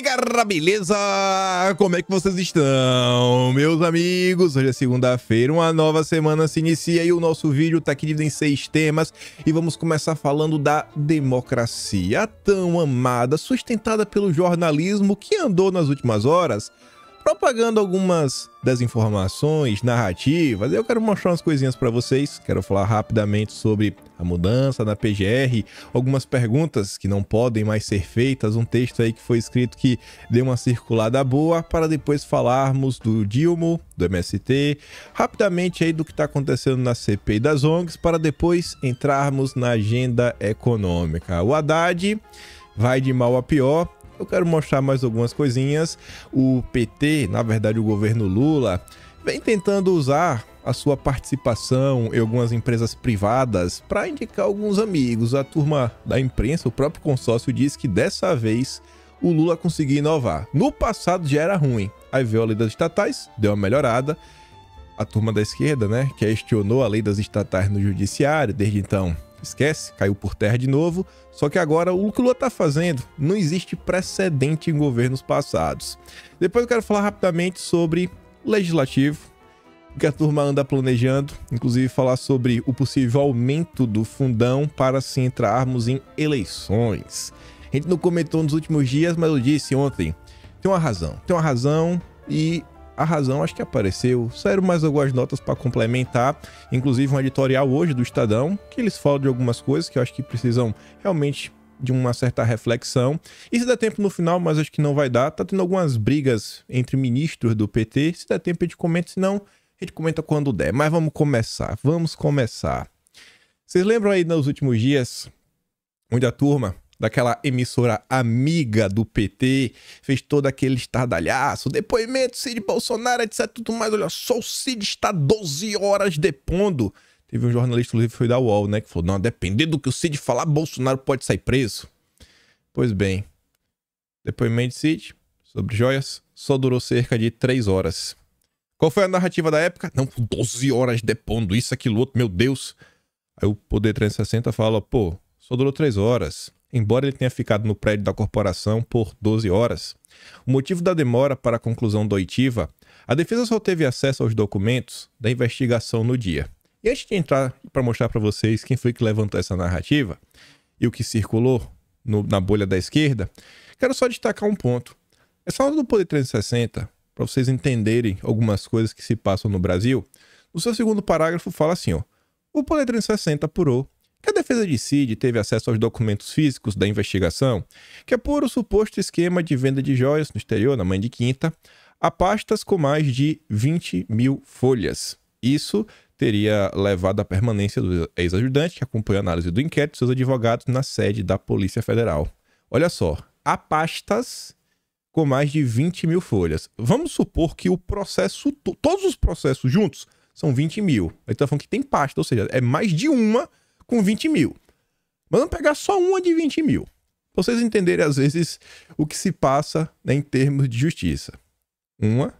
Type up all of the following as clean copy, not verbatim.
aí, cara, beleza? Como é que vocês estão, meus amigos? Hoje é segunda-feira, uma nova semana se inicia e o nosso vídeo tá aqui dividido em 6 temas e vamos começar falando da democracia, a tão amada, sustentada pelo jornalismo que andou nas últimas horas propagando algumas desinformações, narrativas. Eu quero mostrar umas coisinhas para vocês, quero falar rapidamente sobre a mudança na PGR, algumas perguntas que não podem mais ser feitas, um texto aí que foi escrito que deu uma circulada boa, para depois falarmos do Dilma, do MST, rapidamente aí do que está acontecendo na CPI das ONGs, para depois entrarmos na agenda econômica. O Haddad vai de mal a pior. Eu quero mostrar mais algumas coisinhas. O PT, na verdade o governo Lula, vem tentando usar a sua participação em algumas empresas privadas para indicar alguns amigos. A turma da imprensa, o próprio consórcio, diz que dessa vez o Lula conseguiu inovar. No passado já era ruim. Aí veio a lei das estatais, deu uma melhorada. A turma da esquerda, né, questionou a lei das estatais no judiciário, desde então esquece, caiu por terra de novo. Só que agora o que o Lula está fazendo não existe precedente em governos passados. Depois eu quero falar rapidamente sobre o legislativo, o que a turma anda planejando, inclusive falar sobre o possível aumento do fundão para se entrarmos em eleições. A gente não comentou nos últimos dias, mas eu disse ontem, tem uma razão e a razão acho que apareceu. Saíram mais algumas notas para complementar, inclusive um editorial hoje do Estadão, que eles falam de algumas coisas que eu acho que precisam realmente de uma certa reflexão. E se der tempo no final, mas acho que não vai dar, tá tendo algumas brigas entre ministros do PT. Se der tempo a gente comenta, se não, a gente comenta quando der. Mas vamos começar. Vocês lembram aí nos últimos dias, onde a turma daquela emissora amiga do PT, fez todo aquele estardalhaço, depoimento, Cid Bolsonaro, etc, tudo mais. Olha só, o Cid está 12 horas depondo. Teve um jornalista, inclusive, foi da UOL, né, que falou, não, dependendo do que o Cid falar, Bolsonaro pode sair preso. Pois bem, depoimento de Cid sobre joias só durou cerca de 3 horas. Qual foi a narrativa da época? Não, 12 horas depondo, isso, aquilo, outro, meu Deus. Aí o Poder 360 fala, pô, só durou 3 horas. Embora ele tenha ficado no prédio da corporação por 12 horas. O motivo da demora para a conclusão da oitiva, a defesa só teve acesso aos documentos da investigação no dia. E antes de entrar para mostrar para vocês quem foi que levantou essa narrativa e o que circulou na bolha da esquerda, quero só destacar um ponto. Essa nota do Poder 360, para vocês entenderem algumas coisas que se passam no Brasil, no seu segundo parágrafo fala assim, ó, o Poder 360 apurou que a defesa de Cid teve acesso aos documentos físicos da investigação, que apura o suposto esquema de venda de joias no exterior, na Mãe de Quinta, a pastas com mais de 20 mil folhas. Isso teria levado à permanência do ex-ajudante, que acompanhou a análise do inquérito, e seus advogados na sede da Polícia Federal. Olha só, há pastas com mais de 20 mil folhas. Vamos supor que o processo, todos os processos juntos, são 20 mil. Ele está falando que tem pasta, ou seja, é mais de uma com 20 mil. Mas vamos pegar só uma de 20 mil. Pra vocês entenderem, às vezes, o que se passa, né, em termos de justiça. Uma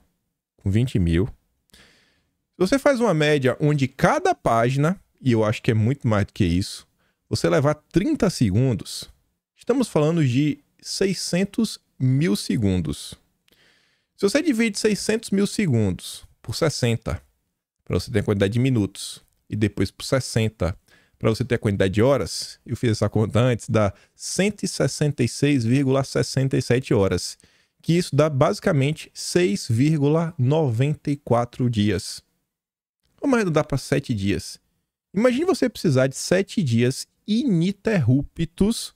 com 20 mil. Se você faz uma média onde cada página, e eu acho que é muito mais do que isso, você levar 30 segundos, estamos falando de 600 mil segundos. Se você divide 600 mil segundos por 60, para você ter a quantidade de minutos, e depois por 60, para você ter a quantidade de horas, eu fiz essa conta antes, dá 166,67 horas. Que isso dá basicamente 6,94 dias. Vamos arredondar para 7 dias. Imagine você precisar de 7 dias ininterruptos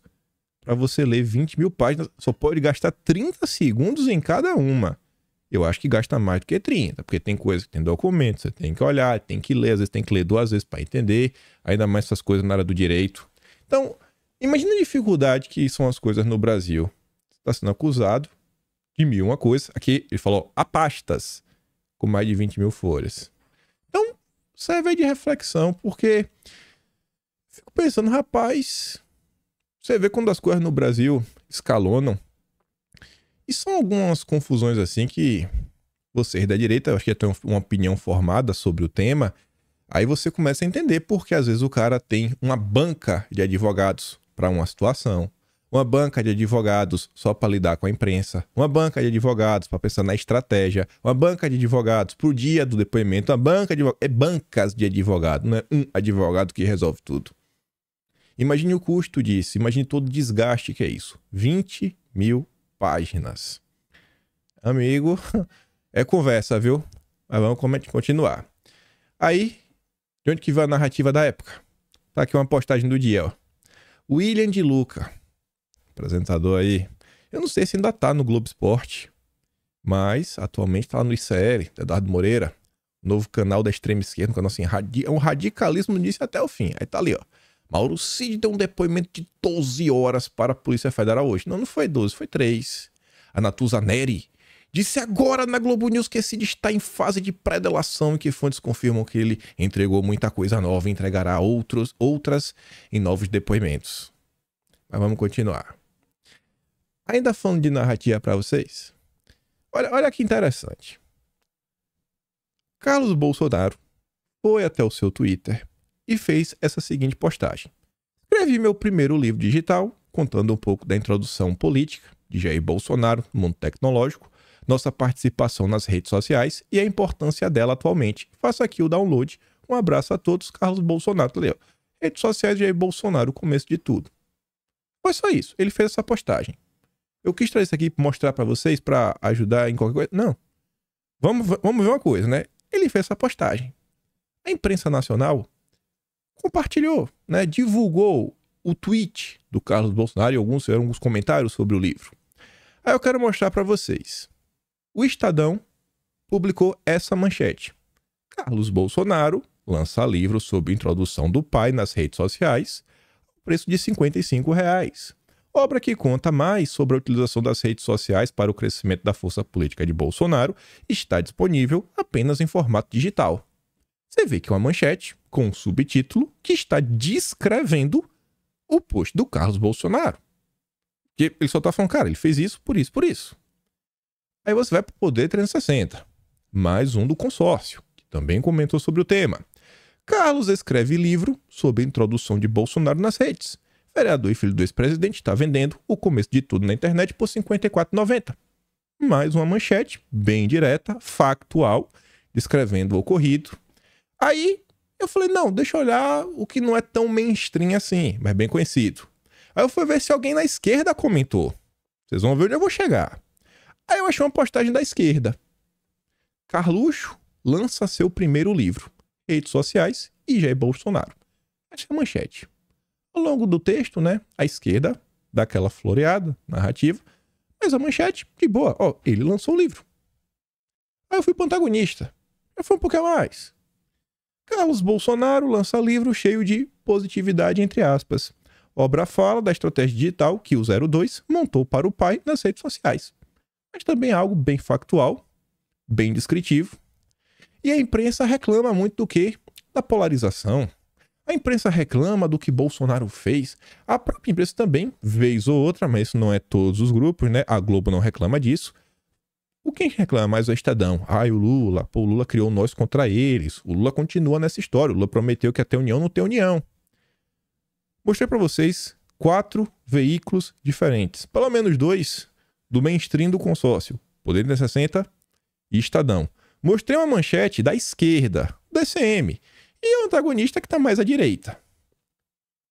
para você ler 20 mil páginas. Só pode gastar 30 segundos em cada uma. Eu acho que gasta mais do que 30, porque tem coisa que tem documento, você tem que olhar, tem que ler, às vezes tem que ler 2 vezes para entender, ainda mais essas coisas na área do direito. Então, imagina a dificuldade que são as coisas no Brasil. Você está sendo acusado de mil uma coisa. Aqui ele falou, há pastas com mais de 20 mil folhas. Então, serve aí de reflexão, porque fico pensando, rapaz, você vê quando as coisas no Brasil escalonam, e são algumas confusões assim que vocês da direita, eu acho que já tem uma opinião formada sobre o tema, aí você começa a entender porque às vezes o cara tem uma banca de advogados para uma situação, uma banca de advogados só para lidar com a imprensa, uma banca de advogados para pensar na estratégia, uma banca de advogados para o dia do depoimento, uma banca de bancas de advogado, não é um advogado que resolve tudo. Imagine o custo disso, imagine todo o desgaste que é isso. 20 mil páginas. Amigo, é conversa, viu? Mas vamos continuar. Aí, de onde que veio a narrativa da época? Tá aqui uma postagem do dia, ó. William de Luca, apresentador aí. Eu não sei se ainda tá no Globo Esporte, mas atualmente tá lá no ICL, Eduardo Moreira, novo canal da extrema esquerda, um canal assim, é um radicalismo do início até o fim. Aí tá ali, ó. Mauro Cid deu um depoimento de 12 horas para a Polícia Federal hoje. Não foi 12, foi 3. A Natuza Neri disse agora na Globo News que Cid está em fase de pré-delação e que fontes confirmam que ele entregou muita coisa nova e entregará outras em novos depoimentos. Mas vamos continuar. Ainda falando de narrativa para vocês. Olha que interessante. Carlos Bolsonaro foi até o seu Twitter e fez essa seguinte postagem. Escrevi meu primeiro livro digital, contando um pouco da introdução política de Jair Bolsonaro no mundo tecnológico, nossa participação nas redes sociais e a importância dela atualmente. Faço aqui o download. Um abraço a todos, Carlos Bolsonaro. Redes sociais de Jair Bolsonaro, o começo de tudo. Foi só isso. Ele fez essa postagem. Eu quis trazer isso aqui para mostrar para vocês, para ajudar em qualquer coisa. Não. Vamos ver uma coisa, né? Ele fez essa postagem. A imprensa nacional compartilhou, né? Divulgou o tweet do Carlos Bolsonaro e alguns comentários sobre o livro. Aí eu quero mostrar para vocês. O Estadão publicou essa manchete. Carlos Bolsonaro lança livro sobre introdução do pai nas redes sociais, preço de R$ 55. Obra que conta mais sobre a utilização das redes sociais para o crescimento da força política de Bolsonaro está disponível apenas em formato digital. Você vê que é uma manchete com um subtítulo que está descrevendo o post do Carlos Bolsonaro. Que ele só está falando, cara, ele fez isso, por isso, por isso. Aí você vai para o Poder 360. Mais um do consórcio, que também comentou sobre o tema. Carlos escreve livro sobre a introdução de Bolsonaro nas redes. Vereador e filho do ex-presidente está vendendo o começo de tudo na internet por R$ 54,90. Mais uma manchete, bem direta, factual, descrevendo o ocorrido. Aí eu falei, não, deixa eu olhar o que não é tão mainstream assim, mas bem conhecido. Aí eu fui ver se alguém na esquerda comentou. Vocês vão ver onde eu vou chegar. Aí eu achei uma postagem da esquerda. Carluxo lança seu primeiro livro. Redes sociais e Jair Bolsonaro. Essa é a manchete. Ao longo do texto, né, a esquerda dá aquela floreada narrativa, mas a manchete, de boa, ó, ele lançou o livro. Aí eu fui pro antagonista. Eu fui um pouquinho mais. Carlos Bolsonaro lança livro cheio de positividade, entre aspas. Obra fala da estratégia digital que o 02 montou para o pai nas redes sociais. Mas também é algo bem factual, bem descritivo. E a imprensa reclama muito do quê? Da polarização. A imprensa reclama do que Bolsonaro fez. A própria imprensa também, vez ou outra, mas isso não é todos os grupos, né? A Globo não reclama disso. O quem reclama mais é o Estadão. Ai, o Lula. Pô, o Lula criou nós contra eles. O Lula continua nessa história. O Lula prometeu que ia ter união, não tem união. Mostrei para vocês 4 veículos diferentes. Pelo menos 2 do mainstream do consórcio. Poder 360 e Estadão. Mostrei uma manchete da esquerda, do DCM. E o antagonista que está mais à direita.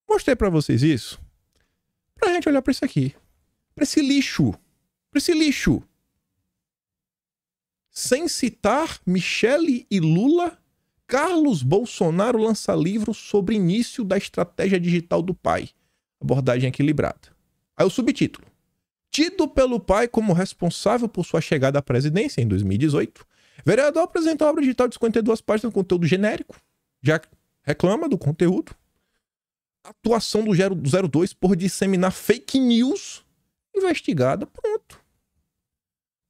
Mostrei para vocês isso pra gente olhar para isso aqui. Para esse lixo. Para esse lixo. Sem citar Michele e Lula, Carlos Bolsonaro lança livro sobre início da estratégia digital do pai. Abordagem equilibrada. Aí o subtítulo. Tido pelo pai como responsável por sua chegada à presidência em 2018, vereador apresentou a obra digital de 52 páginas com conteúdo genérico. Já reclama do conteúdo. Atuação do 02 por disseminar fake news. Investigada, pronto.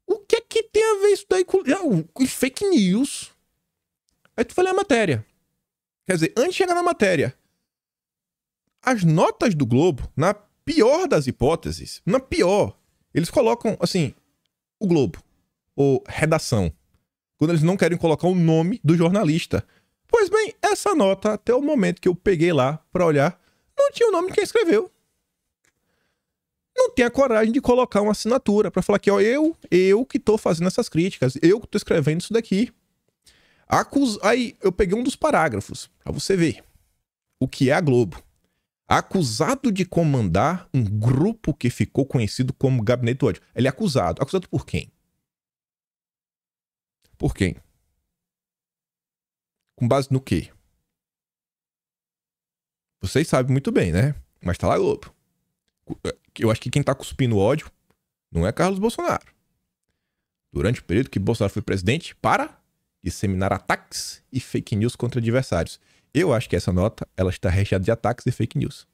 O que é que tem a ver isso daí com fake news? Aí tu vai ler a matéria. Quer dizer, antes de chegar na matéria, as notas do Globo, na pior das hipóteses, na pior, eles colocam, assim, o Globo, ou redação, quando eles não querem colocar o nome do jornalista. Pois bem, essa nota, até o momento que eu peguei lá pra olhar, não tinha o nome de quem escreveu. não tem a coragem de colocar uma assinatura para falar que, ó, eu que tô fazendo essas críticas, eu que tô escrevendo isso daqui. Aí eu peguei um dos parágrafos, para você ver o que é a Globo. Acusado de comandar um grupo que ficou conhecido como Gabinete do Ódio. Ele é acusado. Acusado por quem? Por quem? Com base no quê? Vocês sabem muito bem, né? Mas tá lá a Globo. Eu acho que quem tá cuspindo ódio não é Carlos Bolsonaro. Durante o período que Bolsonaro foi presidente, para disseminar ataques e fake news contra adversários. Eu acho que essa nota ela está recheada de ataques e fake news.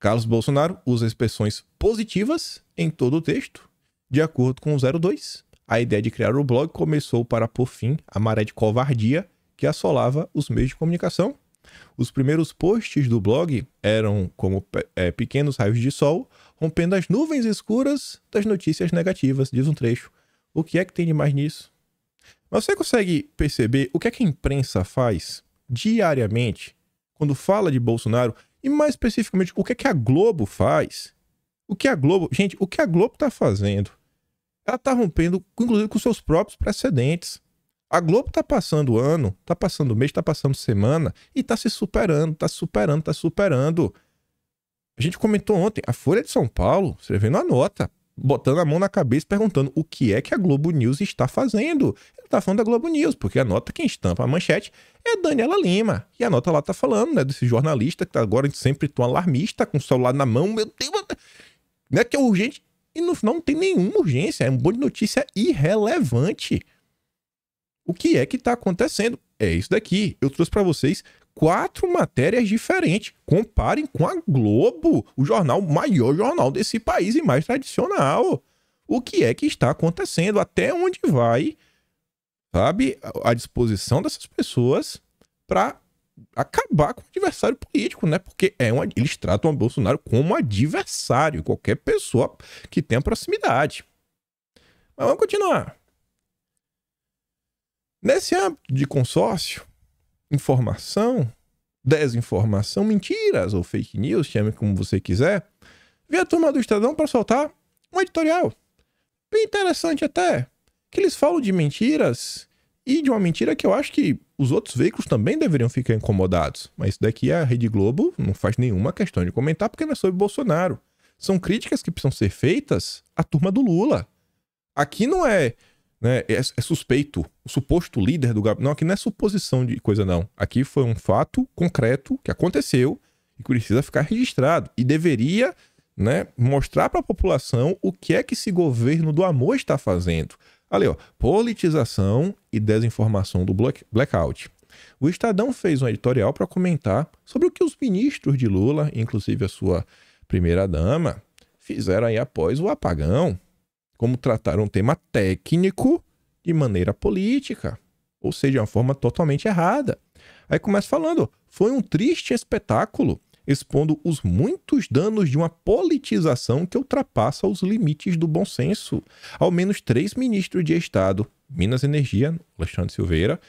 Carlos Bolsonaro usa expressões positivas em todo o texto. De acordo com o 02, a ideia de criar o blog começou para pôr fim à maré de covardia que assolava os meios de comunicação. Os primeiros posts do blog eram como pequenos raios de sol, rompendo as nuvens escuras das notícias negativas, diz um trecho. O que é que tem de mais nisso? Mas você consegue perceber o que é que a imprensa faz diariamente quando fala de Bolsonaro? E mais especificamente, o que é que a Globo faz? O que a Globo... Gente, o que a Globo está fazendo? Ela está rompendo, inclusive, com seus próprios precedentes. A Globo está passando ano, está passando mês, está passando semana e está se superando, está superando. A gente comentou ontem, a Folha de São Paulo escrevendo a nota, botando a mão na cabeça, perguntando o que é que a Globo News está fazendo. Ele está falando da Globo News, porque a nota quem estampa a manchete é a Daniela Lima. E a nota lá está falando, né, desse jornalista que tá agora sempre tão alarmista, com o celular na mão, meu Deus, né, que é urgente. E no final não tem nenhuma urgência, é um monte de notícia irrelevante. O que é que está acontecendo? É isso daqui. Eu trouxe para vocês 4 matérias diferentes. Comparem com a Globo, o maior jornal desse país e mais tradicional. O que é que está acontecendo? Até onde vai, sabe, a disposição dessas pessoas para acabar com o adversário político, né? Porque eles tratam o Bolsonaro como adversário, qualquer pessoa que tenha proximidade. Mas vamos continuar. Nesse âmbito de consórcio, informação, desinformação, mentiras ou fake news, chame como você quiser, veio a turma do Estadão para soltar um editorial. Bem interessante até, que eles falam de mentiras e de uma mentira que eu acho que os outros veículos também deveriam ficar incomodados. Mas isso daqui a Rede Globo não faz nenhuma questão de comentar porque não é sobre Bolsonaro. São críticas que precisam ser feitas à turma do Lula. Aqui não é... né, é suspeito, o suposto líder do gabinete. Não, aqui não é suposição de coisa, não. Aqui foi um fato concreto que aconteceu e que precisa ficar registrado. E deveria, né, mostrar para a população o que é que esse governo do amor está fazendo. Ali, ó, politização e desinformação do blackout. O Estadão fez um editorial para comentar sobre o que os ministros de Lula, inclusive a sua primeira-dama, fizeram aí após o apagão. Como tratar um tema técnico de maneira política, ou seja, de uma forma totalmente errada. Aí começa falando, foi um triste espetáculo, expondo os muitos danos de uma politização que ultrapassa os limites do bom senso. Ao menos 3 ministros de Estado, Minas e Energia, Alexandre Silveira,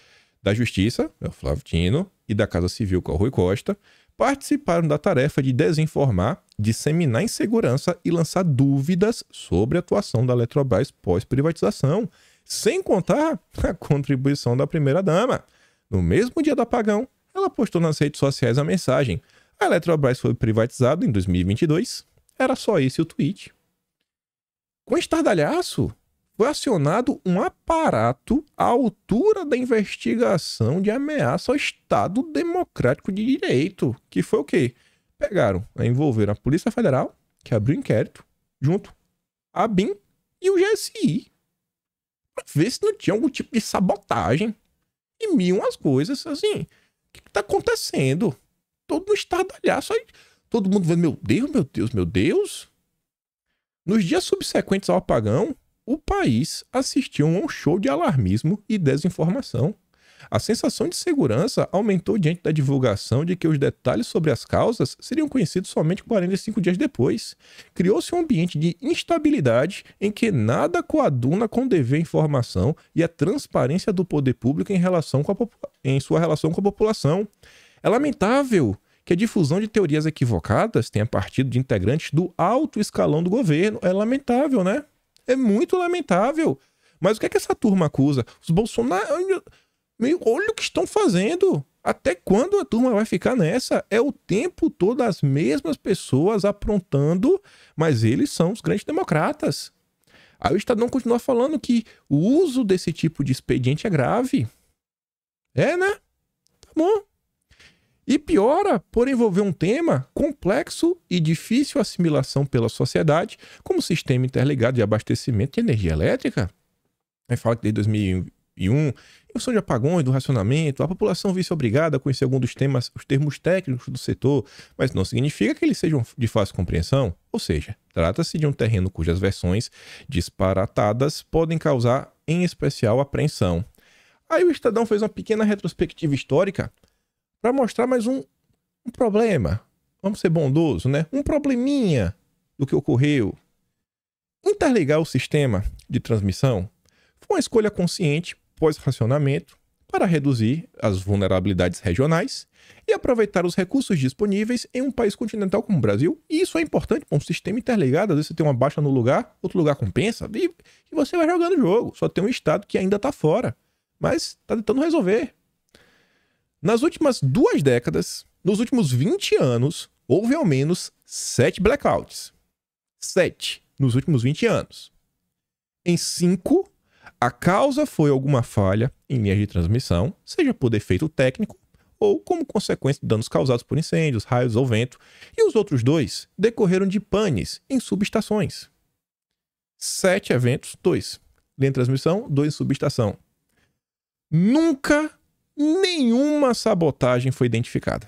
da Justiça, Flávio Dino, e da Casa Civil, que é o Rui Costa, participaram da tarefa de desinformar, disseminar insegurança e lançar dúvidas sobre a atuação da Eletrobras pós-privatização, sem contar a contribuição da primeira-dama. No mesmo dia do apagão, ela postou nas redes sociais a mensagem: a Eletrobras foi privatizada em 2022. Era só esse o tweet. Com estardalhaço, foi acionado um aparato à altura da investigação de ameaça ao Estado Democrático de Direito. Que foi o quê? Pegaram, envolveram a Polícia Federal, que abriu inquérito, junto a BIM e o GSI, para ver se não tinha algum tipo de sabotagem. E mil umas coisas, assim, o que está acontecendo? Todo no estardalhaço, aí todo mundo vendo, meu Deus, meu Deus, meu Deus. Nos dias subsequentes ao apagão, o país assistiu a um show de alarmismo e desinformação. A sensação de segurança aumentou diante da divulgação de que os detalhes sobre as causas seriam conhecidos somente 45 dias depois. Criou-se um ambiente de instabilidade em que nada coaduna com o dever à informação e a transparência do poder público em sua relação com a população. É lamentável que a difusão de teorias equivocadas tenha partido de integrantes do alto escalão do governo. É lamentável, né? É muito lamentável. Mas o que é que essa turma acusa? Os Bolsonaro... Olha o que estão fazendo. Até quando a turma vai ficar nessa? É o tempo todo as mesmas pessoas aprontando, mas eles são os grandes democratas. Aí o Estadão continua falando que o uso desse tipo de expediente é grave. É, né? Tá bom. E piora por envolver um tema complexo e difícil assimilação pela sociedade, como o sistema interligado de abastecimento de energia elétrica. Aí fala que desde 2001, em função de apagões, do racionamento, a população viu-se obrigada a conhecer alguns os termos técnicos do setor, mas não significa que eles sejam de fácil compreensão. Ou seja, trata-se de um terreno cujas versões disparatadas podem causar, em especial, apreensão. Aí o Estadão fez uma pequena retrospectiva histórica para mostrar mais um problema. Vamos ser bondosos, né? Um probleminha do que ocorreu. Interligar o sistema de transmissão foi uma escolha consciente pós-racionamento para reduzir as vulnerabilidades regionais e aproveitar os recursos disponíveis em um país continental como o Brasil. E isso é importante para um sistema interligado. Às vezes você tem uma baixa no lugar, outro lugar compensa, e você vai jogando o jogo. Só tem um estado que ainda está fora, mas está tentando resolver. Nas últimas 2 décadas, nos últimos 20 anos, houve ao menos 7 blackouts. 7 nos últimos 20 anos. Em 5, a causa foi alguma falha em linhas de transmissão, seja por defeito técnico ou como consequência de danos causados por incêndios, raios ou vento, e os outros 2 decorreram de panes em subestações. 7 eventos, 2 linha de transmissão, 2 em subestação. Nunca nenhuma sabotagem foi identificada.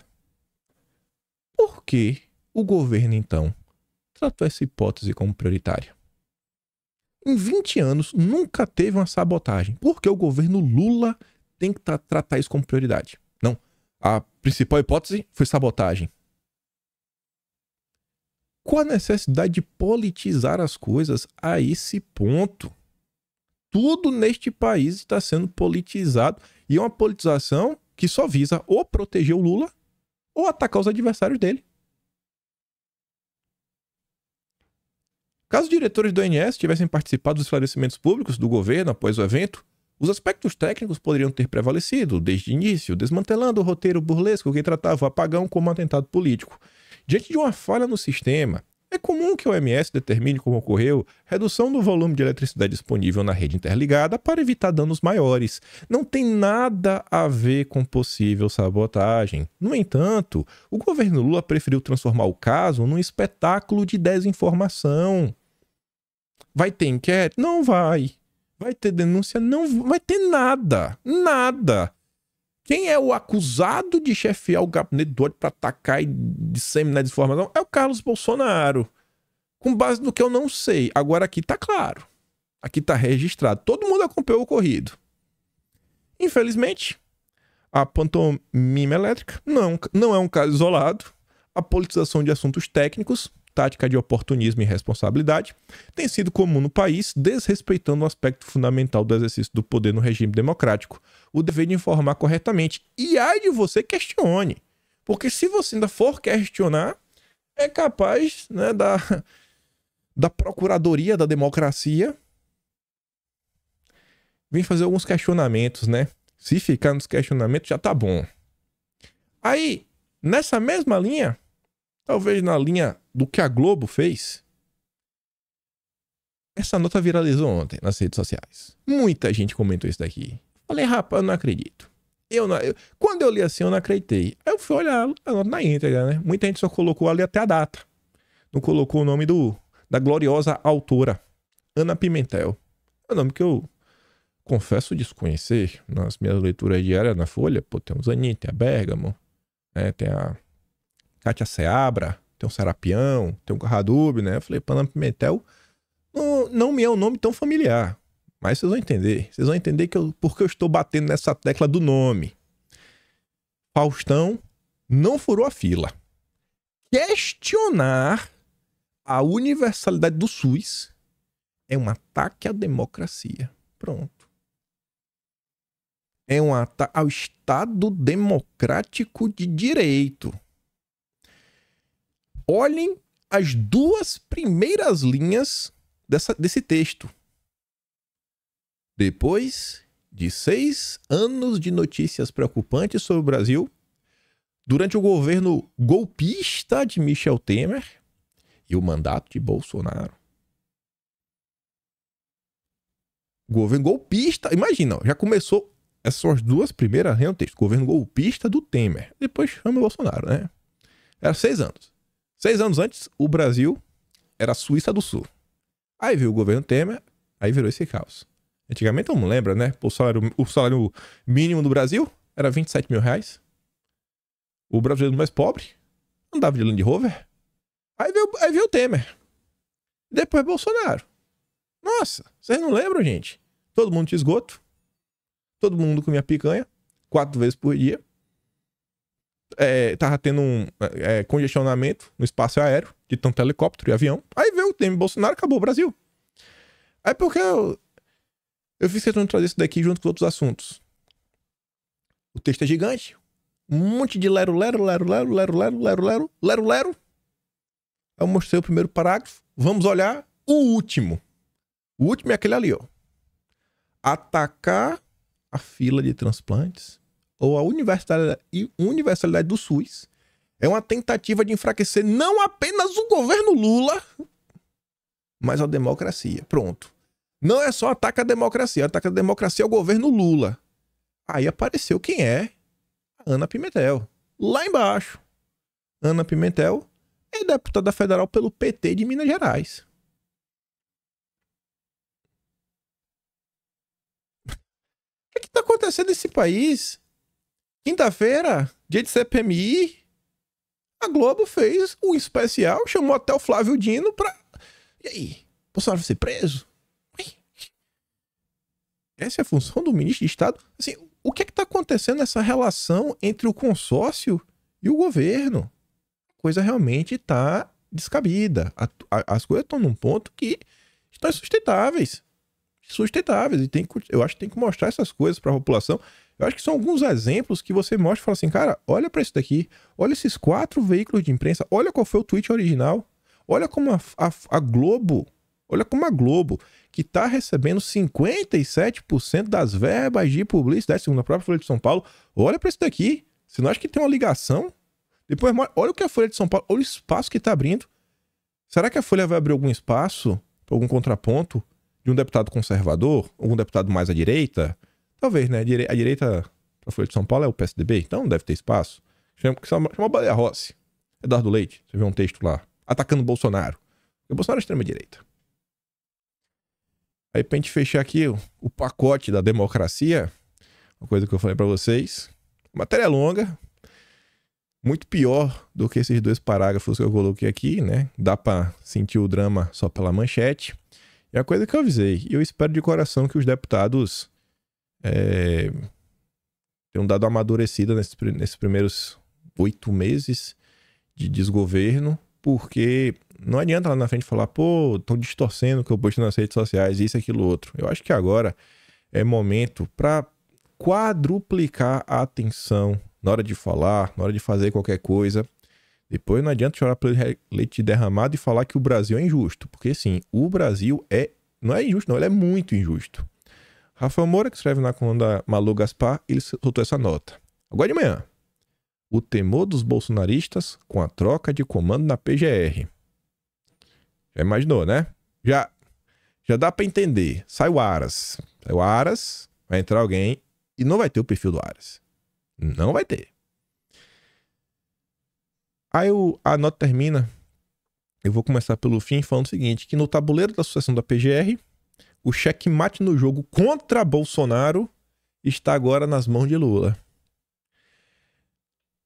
Por que o governo, então, tratou essa hipótese como prioritária? Em 20 anos, nunca teve uma sabotagem. Por que o governo Lula tem que tratar isso como prioridade? Não. A principal hipótese foi sabotagem. Qual a necessidade de politizar as coisas a esse ponto? Tudo neste país está sendo politizado. E é uma politização que só visa ou proteger o Lula ou atacar os adversários dele. Caso os diretores do ONS tivessem participado dos esclarecimentos públicos do governo após o evento, os aspectos técnicos poderiam ter prevalecido desde o início, desmantelando o roteiro burlesco que tratava o apagão como um atentado político. Diante de uma falha no sistema, é comum que o OMS determine, como ocorreu, redução do volume de eletricidade disponível na rede interligada para evitar danos maiores. Não tem nada a ver com possível sabotagem. No entanto, o governo Lula preferiu transformar o caso num espetáculo de desinformação. Vai ter inquérito? Não vai. Vai ter denúncia? Não vai ter nada. Nada. Quem é o acusado de chefiar o gabinete do ódio para atacar e disseminar desinformação? É o Carlos Bolsonaro. Com base no que eu não sei. Agora aqui tá claro. Aqui tá registrado. Todo mundo acompanhou o ocorrido. Infelizmente, a pantomima elétrica não é um caso isolado. A politização de assuntos técnicos, tática de oportunismo e responsabilidade, tem sido comum no país, desrespeitando o aspecto fundamental do exercício do poder no regime democrático, o dever de informar corretamente. E ai de você questione, porque se você ainda for questionar, é capaz, né, da Procuradoria da Democracia vir fazer alguns questionamentos, né? Se ficar nos questionamentos já tá bom. Aí, nessa mesma linha, talvez na linha do que a Globo fez, essa nota viralizou ontem nas redes sociais. Muita gente comentou isso daqui. Falei, rapaz, eu não acredito. Quando eu li assim, eu não acreditei. Aí eu fui olhar a nota na íntegra, né? Muita gente só colocou ali até a data. Não colocou o nome da gloriosa autora, Ana Pimentel. É o nome que eu confesso desconhecer nas minhas leituras diárias na Folha. Pô, tem o Zanin, tem a Bergamo, né? Tem a Kátia Seabra, tem o Serapião, tem o Carradub, né? Eu falei, Ana Pimentel não me é um nome tão familiar. Mas vocês vão entender. Vocês vão entender porque eu estou batendo nessa tecla do nome. Faustão não furou a fila. Questionar a universalidade do SUS é um ataque à democracia. Pronto. É um ataque ao Estado democrático de direito. Olhem as duas primeiras linhas desse texto. Depois de 6 anos de notícias preocupantes sobre o Brasil, durante o governo golpista de Michel Temer e o mandato de Bolsonaro. Governo golpista, imagina, já começou, essas são as duas primeiras linhas do texto. Governo golpista do Temer. Depois chama o Bolsonaro, né? Era 6 anos. 6 anos antes, o Brasil era a Suíça do Sul. Aí veio o governo Temer, aí virou esse caos. Antigamente, todo mundo lembra, né? O salário mínimo do Brasil era 27 mil reais. O brasileiro mais pobre andava de Land Rover. Aí veio o Temer. Depois Bolsonaro. Nossa, vocês não lembram, gente? Todo mundo tinha esgoto. Todo mundo comia picanha 4 vezes por dia. Tava tendo um congestionamento no espaço aéreo, de tanto helicóptero e avião. Aí veio o Temer, Bolsonaro, acabou o Brasil. Aí porque eu fiz questão de trazer isso daqui junto com outros assuntos. O texto é gigante. Um monte de lero. Eu mostrei o primeiro parágrafo. Vamos olhar o último. O último é aquele ali, ó. Atacar a fila de transplantes ou a universalidade do SUS é uma tentativa de enfraquecer não apenas o governo Lula, mas a democracia. Pronto. Não é só ataque à democracia. Ataque à democracia ao governo Lula. Aí apareceu quem é? A Ana Pimentel. Lá embaixo. Ana Pimentel é deputada federal pelo PT de Minas Gerais. O que está acontecendo nesse país? Quinta-feira, dia de CPMI, a Globo fez um especial, chamou até o Flávio Dino pra... E aí? Bolsonaro vai ser preso? Essa é a função do ministro de Estado? Assim, o que está acontecendo nessa relação entre o consórcio e o governo? A coisa realmente está descabida. As coisas estão num ponto que estão insustentáveis. Sustentáveis. E eu acho que tem que mostrar essas coisas para a população. Eu acho que são alguns exemplos que você mostra e fala assim, cara, olha para isso daqui, olha esses 4 veículos de imprensa, olha qual foi o tweet original, olha como a Globo, olha como a Globo, que está recebendo 57% das verbas de publicidade, segundo a própria Folha de São Paulo, olha para isso daqui. Você não acha que tem uma ligação? Depois, olha o que a Folha de São Paulo, olha o espaço que está abrindo. Será que a Folha vai abrir algum espaço, algum contraponto de um deputado conservador, algum deputado mais à direita? Talvez, né? A direita da Folha de São Paulo é o PSDB, então deve ter espaço. Chama o Baleia Rossi, Eduardo Leite, você vê um texto lá, atacando o Bolsonaro. O Bolsonaro é extrema-direita. Aí pra gente fechar aqui o pacote da democracia, uma coisa que eu falei pra vocês, matéria longa, muito pior do que esses 2 parágrafos que eu coloquei aqui, né? Dá pra sentir o drama só pela manchete. É a coisa que eu avisei. E eu espero de coração que os deputados tenham dado uma amadurecida nesses primeiros 8 meses de desgoverno, porque não adianta lá na frente falar, pô, estão distorcendo o que eu posto nas redes sociais, isso, aquilo, outro. Eu acho que agora é momento para quadruplicar a atenção na hora de falar, na hora de fazer qualquer coisa. Depois não adianta chorar pelo leite derramado e falar que o Brasil é injusto. Porque sim, o Brasil não é injusto, não, ele é muito injusto. Rafael Moura, que escreve na coluna Malu Gaspar, ele soltou essa nota. Agora de manhã. O temor dos bolsonaristas com a troca de comando na PGR. Já imaginou, né? Já dá pra entender. Sai o Aras. Vai entrar alguém e não vai ter o perfil do Aras. Não vai ter. Aí a nota termina. Eu vou começar pelo fim falando o seguinte, que no tabuleiro da sucessão da PGR, o checkmate no jogo contra Bolsonaro está agora nas mãos de Lula.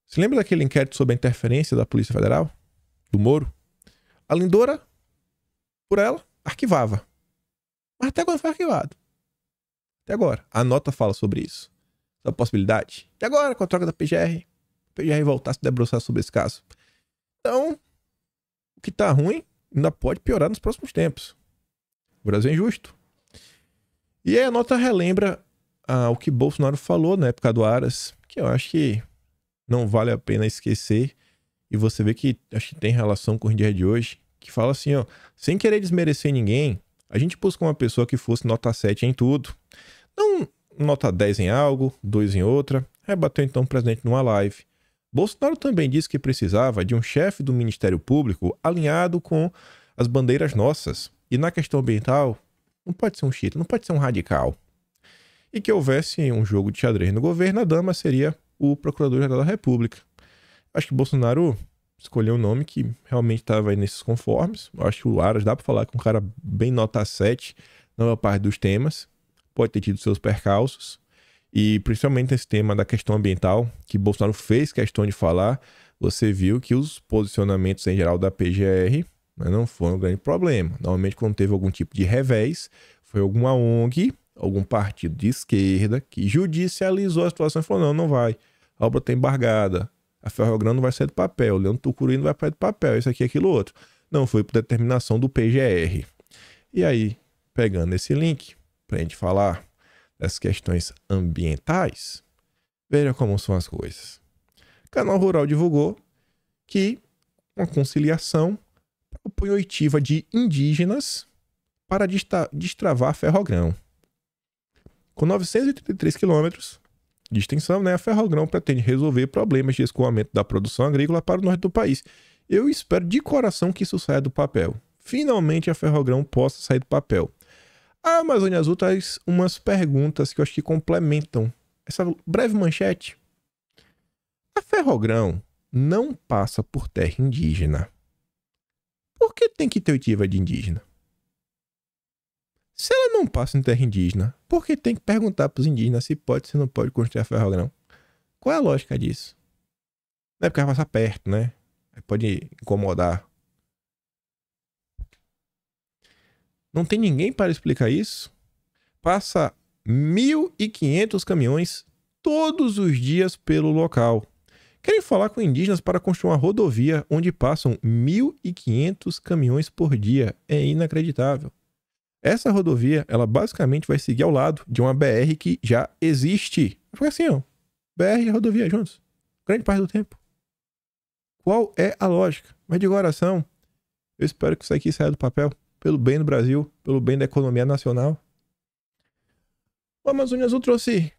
Você lembra daquele inquérito sobre a interferência da Polícia Federal? Do Moro? A Lindora, por ela, arquivava. Mas até agora foi arquivado. Até agora. A nota fala sobre isso. Sobre a possibilidade. E agora, com a troca da PGR, a PGR voltar a se debruçar sobre esse caso. Então, o que tá ruim ainda pode piorar nos próximos tempos. O Brasil é injusto. E aí a nota relembra o que Bolsonaro falou na época do Aras, que eu acho que não vale a pena esquecer. e você vê que acho que tem relação com o dia de hoje, que fala assim, ó, sem querer desmerecer ninguém, a gente busca uma pessoa que fosse nota 7 em tudo. Não nota 10 em algo, 2 em outra. Rebateu então o presidente numa live. Bolsonaro também disse que precisava de um chefe do Ministério Público alinhado com as bandeiras nossas. E na questão ambiental, não pode ser um chita, não pode ser um radical. E que houvesse um jogo de xadrez no governo, a dama seria o Procurador-Geral da República. Acho que Bolsonaro escolheu um nome que realmente estava aí nesses conformes. Acho que o Aras dá para falar que um cara bem nota 7 na maior parte dos temas. Pode ter tido seus percalços. E principalmente nesse tema da questão ambiental, que Bolsonaro fez questão de falar, você viu que os posicionamentos em geral da PGR, né, não foram um grande problema. Normalmente quando teve algum tipo de revés, foi alguma ONG, algum partido de esquerda que judicializou a situação e falou, não vai. A obra está embargada. A Ferrogrão não vai sair do papel. O Leandro Tucuruí não vai sair do papel. Isso aqui, aquilo, outro. Não, foi por determinação do PGR. E aí, pegando esse link, para a gente falar das questões ambientais, veja como são as coisas. O Canal Rural divulgou que uma conciliação propõe oitiva de indígenas para destravar a Ferrogrão. Com 983 quilômetros de extensão, né, a Ferrogrão pretende resolver problemas de escoamento da produção agrícola para o norte do país. Eu espero de coração que isso saia do papel. Finalmente a Ferrogrão possa sair do papel. A Amazônia Azul traz umas perguntas que eu acho que complementam essa breve manchete. A Ferrogrão não passa por terra indígena. Por que tem que ter oitiva de indígena? Se ela não passa em terra indígena, por que tem que perguntar para os indígenas se pode ou se não pode construir a Ferrogrão? Qual é a lógica disso? Não é porque vai passar perto, né? Pode incomodar. Não tem ninguém para explicar isso? Passa 1.500 caminhões todos os dias pelo local. Querem falar com indígenas para construir uma rodovia onde passam 1.500 caminhões por dia. É inacreditável. Essa rodovia, ela basicamente vai seguir ao lado de uma BR que já existe. Foi assim, ó. BR e rodovia juntos. Grande parte do tempo. Qual é a lógica? Mas de coração, eu espero que isso aqui saia do papel. Pelo bem do Brasil, pelo bem da economia nacional. O Amazônia Azul trouxe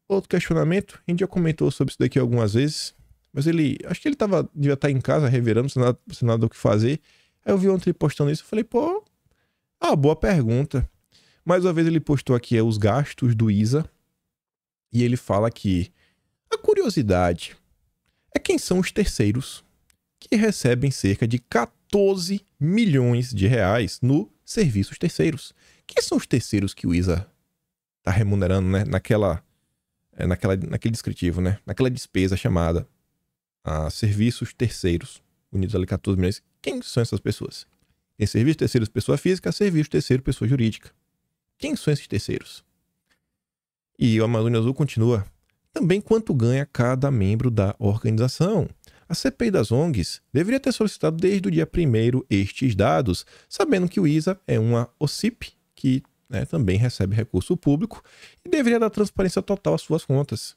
outro questionamento. A gente já comentou sobre isso daqui algumas vezes. Mas acho que ele devia estar em casa revirando, sem nada do que fazer. Aí eu vi ontem ele postando isso. Eu falei, pô, boa pergunta. Mais uma vez ele postou aqui os gastos do ISA. E ele fala que a curiosidade é quem são os terceiros que recebem cerca de 14 milhões de reais no serviços terceiros. Quem são os terceiros que o ISA está remunerando, né? Naquele descritivo, né? Naquela despesa chamada serviços terceiros, unidos ali 14 milhões. Quem são essas pessoas? Tem serviço terceiro pessoa física, serviço terceiro pessoa jurídica. Quem são esses terceiros? E o Amazônia Azul continua. Também quanto ganha cada membro da organização. A CPI das ONGs deveria ter solicitado desde o dia 1º estes dados, sabendo que o ISA é uma OCIP, que também recebe recurso público, e deveria dar transparência total às suas contas.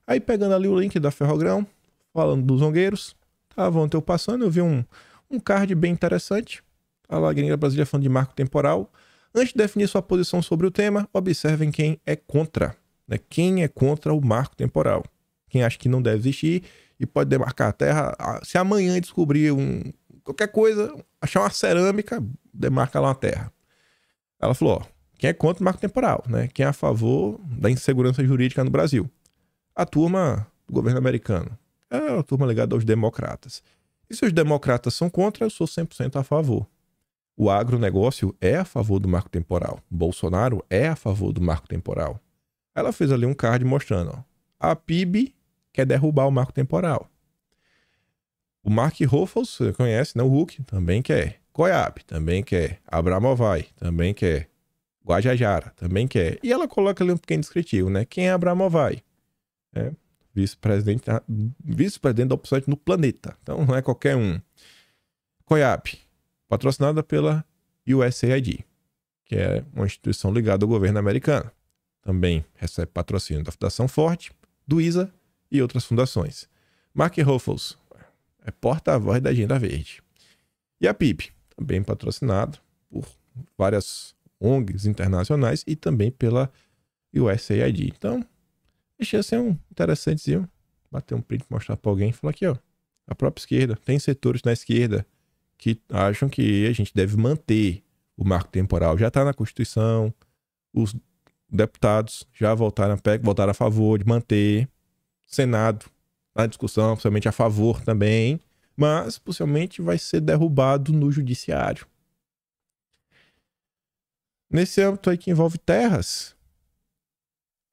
Aí pegando ali o link da Ferrogrão, falando dos zongueiros, ontem eu passando, eu vi um card bem interessante. A Lagrinha Brasília falando de marco temporal. Antes de definir sua posição sobre o tema, observem quem é contra. Né? Quem é contra o marco temporal. Quem acha que não deve existir e pode demarcar a terra. Se amanhã descobrir qualquer coisa, achar uma cerâmica, demarca lá uma terra. Ela falou, quem é contra o marco temporal, né? Quem é a favor da insegurança jurídica no Brasil? A turma do governo americano. É a turma ligada aos democratas. E se os democratas são contra, eu sou 100% a favor. O agronegócio é a favor do marco temporal. Bolsonaro é a favor do marco temporal. Ela fez ali um card mostrando, a PIB quer derrubar o marco temporal. O Mark Ruffles, você conhece, né? O Hulk também quer. Goiab também quer. Abramovay também quer. Guajajara também quer. E ela coloca ali um pequeno descritivo, né? Quem é Abramovay? Vice-presidente da opção no planeta. Então não é qualquer um. Goiab, patrocinada pela USAID, que é uma instituição ligada ao governo americano. Também recebe patrocínio da Fundação Ford, do ISA e outras fundações. Mark Ruffles, É porta-voz da Agenda Verde. E a PIB, também patrocinado por várias ONGs internacionais e também pela USAID. Então, deixa ser um interessantezinho. Bater um print, mostrar para alguém e falar aqui, ó. A própria esquerda. Tem setores na esquerda que acham que a gente deve manter o marco temporal. Já está na Constituição. Os deputados já votaram a favor de manter. Senado na discussão, possivelmente a favor também. Mas possivelmente vai ser derrubado no judiciário. Nesse âmbito aí que envolve terras,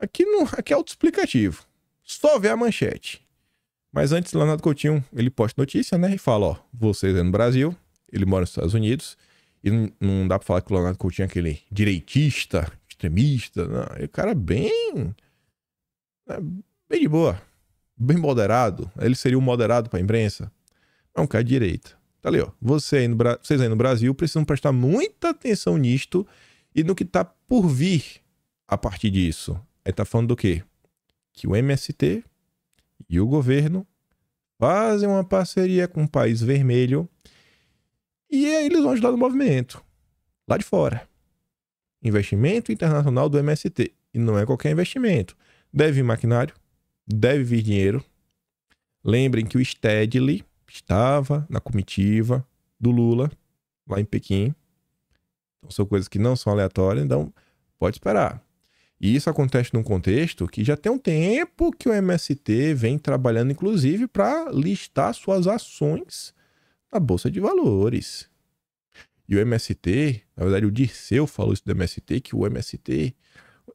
aqui é autoexplicativo. Só ver a manchete. Mas antes, Leonardo Coutinho, ele posta notícia, né? E fala, ó, vocês aí no Brasil, ele mora nos Estados Unidos, e não dá pra falar que o Leonardo Coutinho é aquele direitista, extremista, não. É um cara bem de boa, bem moderado. Ele seria um moderado pra imprensa. É um cara de direita. Tá ali, ó. Vocês aí no Brasil precisam prestar muita atenção nisto e no que tá por vir a partir disso. Aí tá falando do quê? Que o MST e o governo fazem uma parceria com o país vermelho e aí eles vão ajudar no movimento. Lá de fora. Investimento internacional do MST. E não é qualquer investimento. Deve vir maquinário, deve vir dinheiro. Lembrem que o Stedley estava na comitiva do Lula, lá em Pequim. Então são coisas que não são aleatórias, então pode esperar. E isso acontece num contexto que já tem um tempo que o MST vem trabalhando, inclusive, para listar suas ações na Bolsa de Valores. E o MST, na verdade o Dirceu falou isso do MST, que o MST,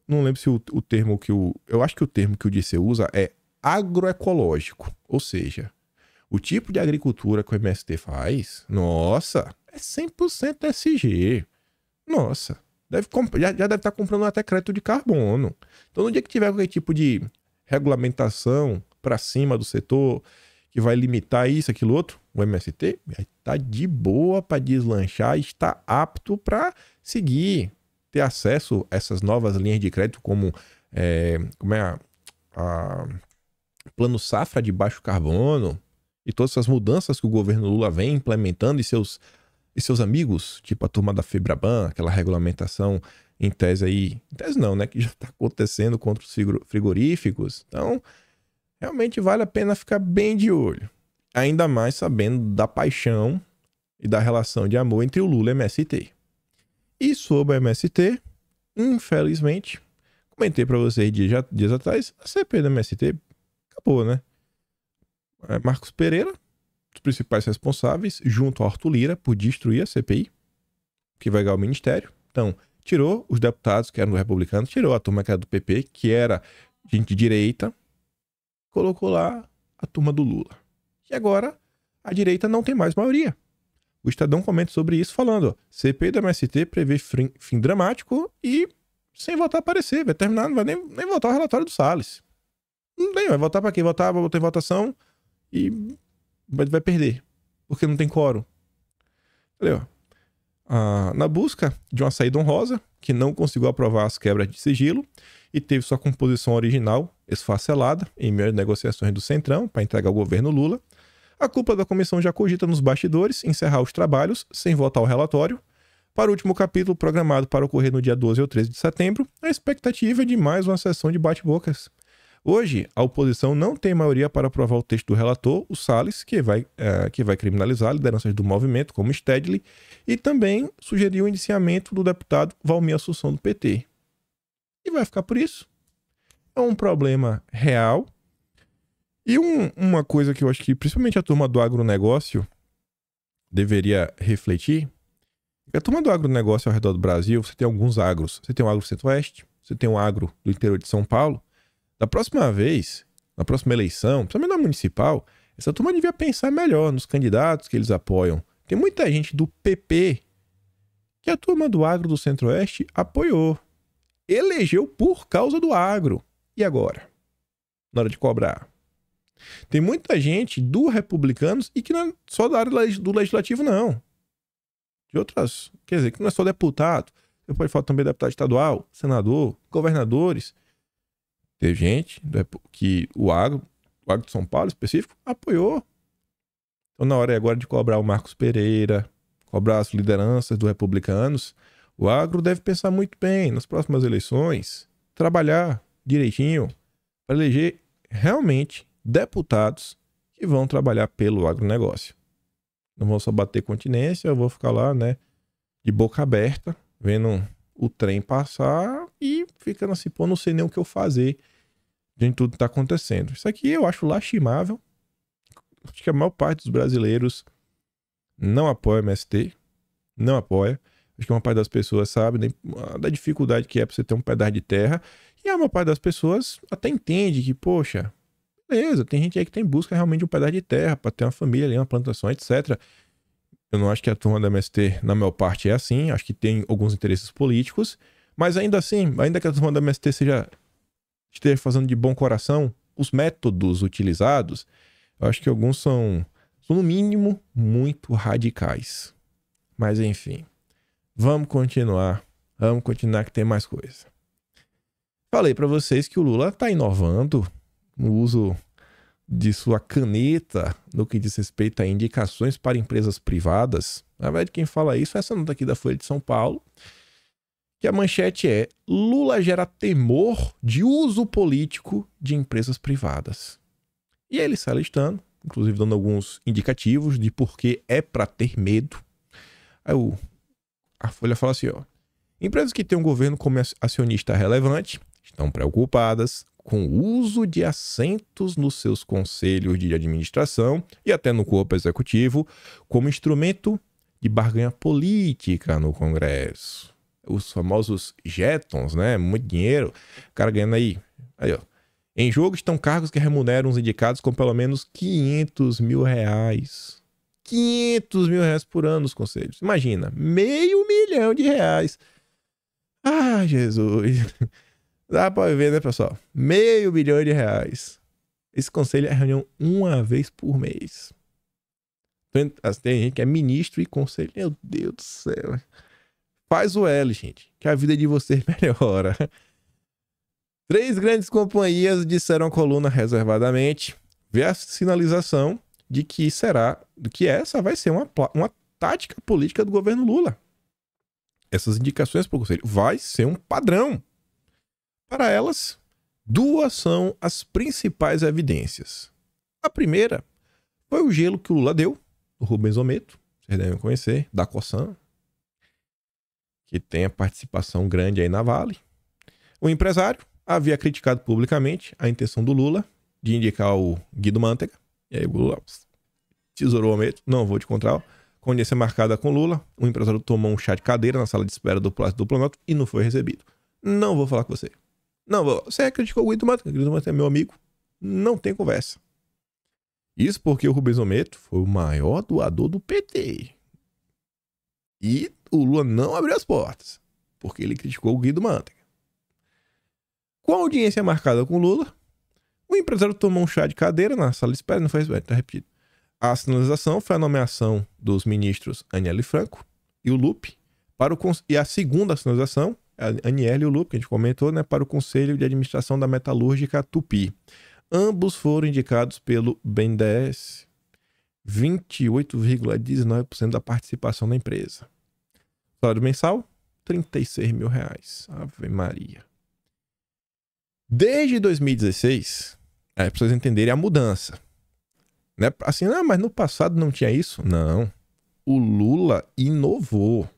não lembro se o termo que eu acho que o termo que o Dirceu usa é agroecológico, ou seja, o tipo de agricultura que o MST faz, nossa, é 100% SG. Nossa, já deve estar comprando até crédito de carbono. Então, no dia que tiver qualquer tipo de regulamentação para cima do setor, que vai limitar isso, aquilo, outro, o MST está de boa para deslanchar e está apto para seguir, ter acesso a essas novas linhas de crédito, como a Plano Safra de baixo carbono e todas essas mudanças que o governo Lula vem implementando e seus amigos, tipo a turma da Febraban, aquela regulamentação em tese aí, em tese não, né, que já está acontecendo contra os frigoríficos. Então, realmente vale a pena ficar bem de olho. Ainda mais sabendo da paixão e da relação de amor entre o Lula e o MST. E sobre o MST, infelizmente, comentei para vocês dias atrás, a CPI do MST acabou, né? Marcos Pereira, os principais responsáveis, junto ao Arthur Lira, por destruir a CPI, que vai ganhar o ministério. Então, tirou os deputados que eram republicanos, tirou a turma que era do PP, que era gente de direita, colocou lá a turma do Lula. E agora, a direita não tem mais maioria. O Estadão comenta sobre isso falando, ó, CPI do MST prevê fim dramático e sem votar parecer, vai terminar, não vai nem votar o relatório do Salles. Não tem, vai votar pra quê? Vai botar em votação e vai perder, porque não tem quórum. Olha, ó. Na busca de uma saída honrosa, que não conseguiu aprovar as quebras de sigilo e teve sua composição original esfacelada em meio às negociações do Centrão para entregar ao governo Lula, a cúpula da comissão já cogita nos bastidores encerrar os trabalhos sem votar o relatório. Para o último capítulo, programado para ocorrer no dia 12 ou 13 de setembro, a expectativa é de mais uma sessão de bate-bocas. Hoje, a oposição não tem maioria para aprovar o texto do relator, o Salles, que vai criminalizar lideranças do movimento, como Stedley, e também sugeriu o indiciamento do deputado Valmir Assunção, do PT. E vai ficar por isso. É um problema real. E uma coisa que eu acho que principalmente a turma do agronegócio deveria refletir, é que a turma do agronegócio ao redor do Brasil, você tem alguns agros. Você tem o agro centro-oeste, você tem o agro do interior de São Paulo. Da próxima vez, na próxima eleição, principalmente na municipal, essa turma devia pensar melhor nos candidatos que eles apoiam. Tem muita gente do PP que a turma do agro do centro-oeste apoiou. Elegeu por causa do agro. E agora? Na hora de cobrar. Tem muita gente do Republicanos e que não é só da área do Legislativo, não. De outras, quer dizer, que não é só deputado. Você pode falar também deputado estadual, senador, governadores. Teve gente que o agro de São Paulo específico, apoiou. Então, na hora agora de cobrar o Marcos Pereira, cobrar as lideranças dos republicanos, o agro deve pensar muito bem nas próximas eleições, trabalhar direitinho para eleger realmente deputados que vão trabalhar pelo agronegócio. Não vão só bater continência, eu vou ficar lá, né, de boca aberta, vendo o trem passar e ficando assim, pô, não sei nem o que eu fazer de tudo que tá acontecendo. Isso aqui eu acho lastimável. Acho que a maior parte dos brasileiros não apoia o MST, não apoia. Acho que uma parte das pessoas sabe da dificuldade que é pra você ter um pedaço de terra. E a maior parte das pessoas até entende que, poxa, beleza, tem gente aí que tem busca realmente de um pedaço de terra pra ter uma família ali, uma plantação, etc. Eu não acho que a turma da MST, na maior parte, é assim. Acho que tem alguns interesses políticos. Mas ainda assim, ainda que a turma da MST esteja fazendo de bom coração, os métodos utilizados, eu acho que alguns são no mínimo, muito radicais. Mas enfim, vamos continuar que tem mais coisa. Falei para vocês que o Lula está inovando no uso de sua caneta no que diz respeito a indicações para empresas privadas. Na verdade, quem fala isso é essa nota aqui da Folha de São Paulo, que a manchete é: Lula gera temor de uso político de empresas privadas. E aí ele sai listando, inclusive dando alguns indicativos de por que é para ter medo. Aí a Folha fala assim, ó: empresas que têm um governo como acionista relevante estão preocupadas com o uso de assentos nos seus conselhos de administração e até no corpo executivo como instrumento de barganha política no Congresso. Os famosos jetons, né? Muito dinheiro. O cara ganhando aí, ó. Em jogo estão cargos que remuneram os indicados com pelo menos R$500 mil. R$500 mil por ano nos conselhos. Imagina, R$500 mil. Ah, Jesus. Dá pra ver, né, pessoal? R$500 milhões. Esse conselho é reunião uma vez por mês. Tem gente que é ministro e conselho. Meu Deus do céu. Faz o L, gente, que a vida de vocês melhora. 3 grandes companhias disseram à coluna reservadamente ver a sinalização de que essa vai ser uma tática política do governo Lula. Essas indicações para o conselho vai ser um padrão. Para elas, 2 são as principais evidências. A primeira foi o gelo que o Lula deu, o Rubens Ometo, vocês devem conhecer, da Cosan, que tem a participação grande aí na Vale. O empresário havia criticado publicamente a intenção do Lula de indicar o Guido Mantega. E aí o Lula tesourou o Ometo, não vou te encontrar. Com audiência marcada com Lula, o empresário tomou um chá de cadeira na sala de espera do Palácio do Planalto e não foi recebido. Não vou falar com você. Não vou. Você criticou o Guido Mantega. O Guido Mantega é meu amigo. Não tem conversa. Isso porque o Rubens Ometo foi o maior doador do PT. E o Lula não abriu as portas, porque ele criticou o Guido Mantega. Com a audiência marcada com Lula, o empresário tomou um chá de cadeira na sala de espera, não foi isso, tá repetido. A sinalização foi a nomeação dos ministros Aniele Franco e o Lupe, e a segunda sinalização, a Aniele e o Lupe, que a gente comentou, né, para o Conselho de Administração da Metalúrgica Tupi. Ambos foram indicados pelo BNDES, 28,19% da participação da empresa. Salário mensal, R$36 mil. Ave Maria. Desde 2016, para vocês entenderem a mudança. Não é assim, não, mas no passado não tinha isso? Não. O Lula inovou.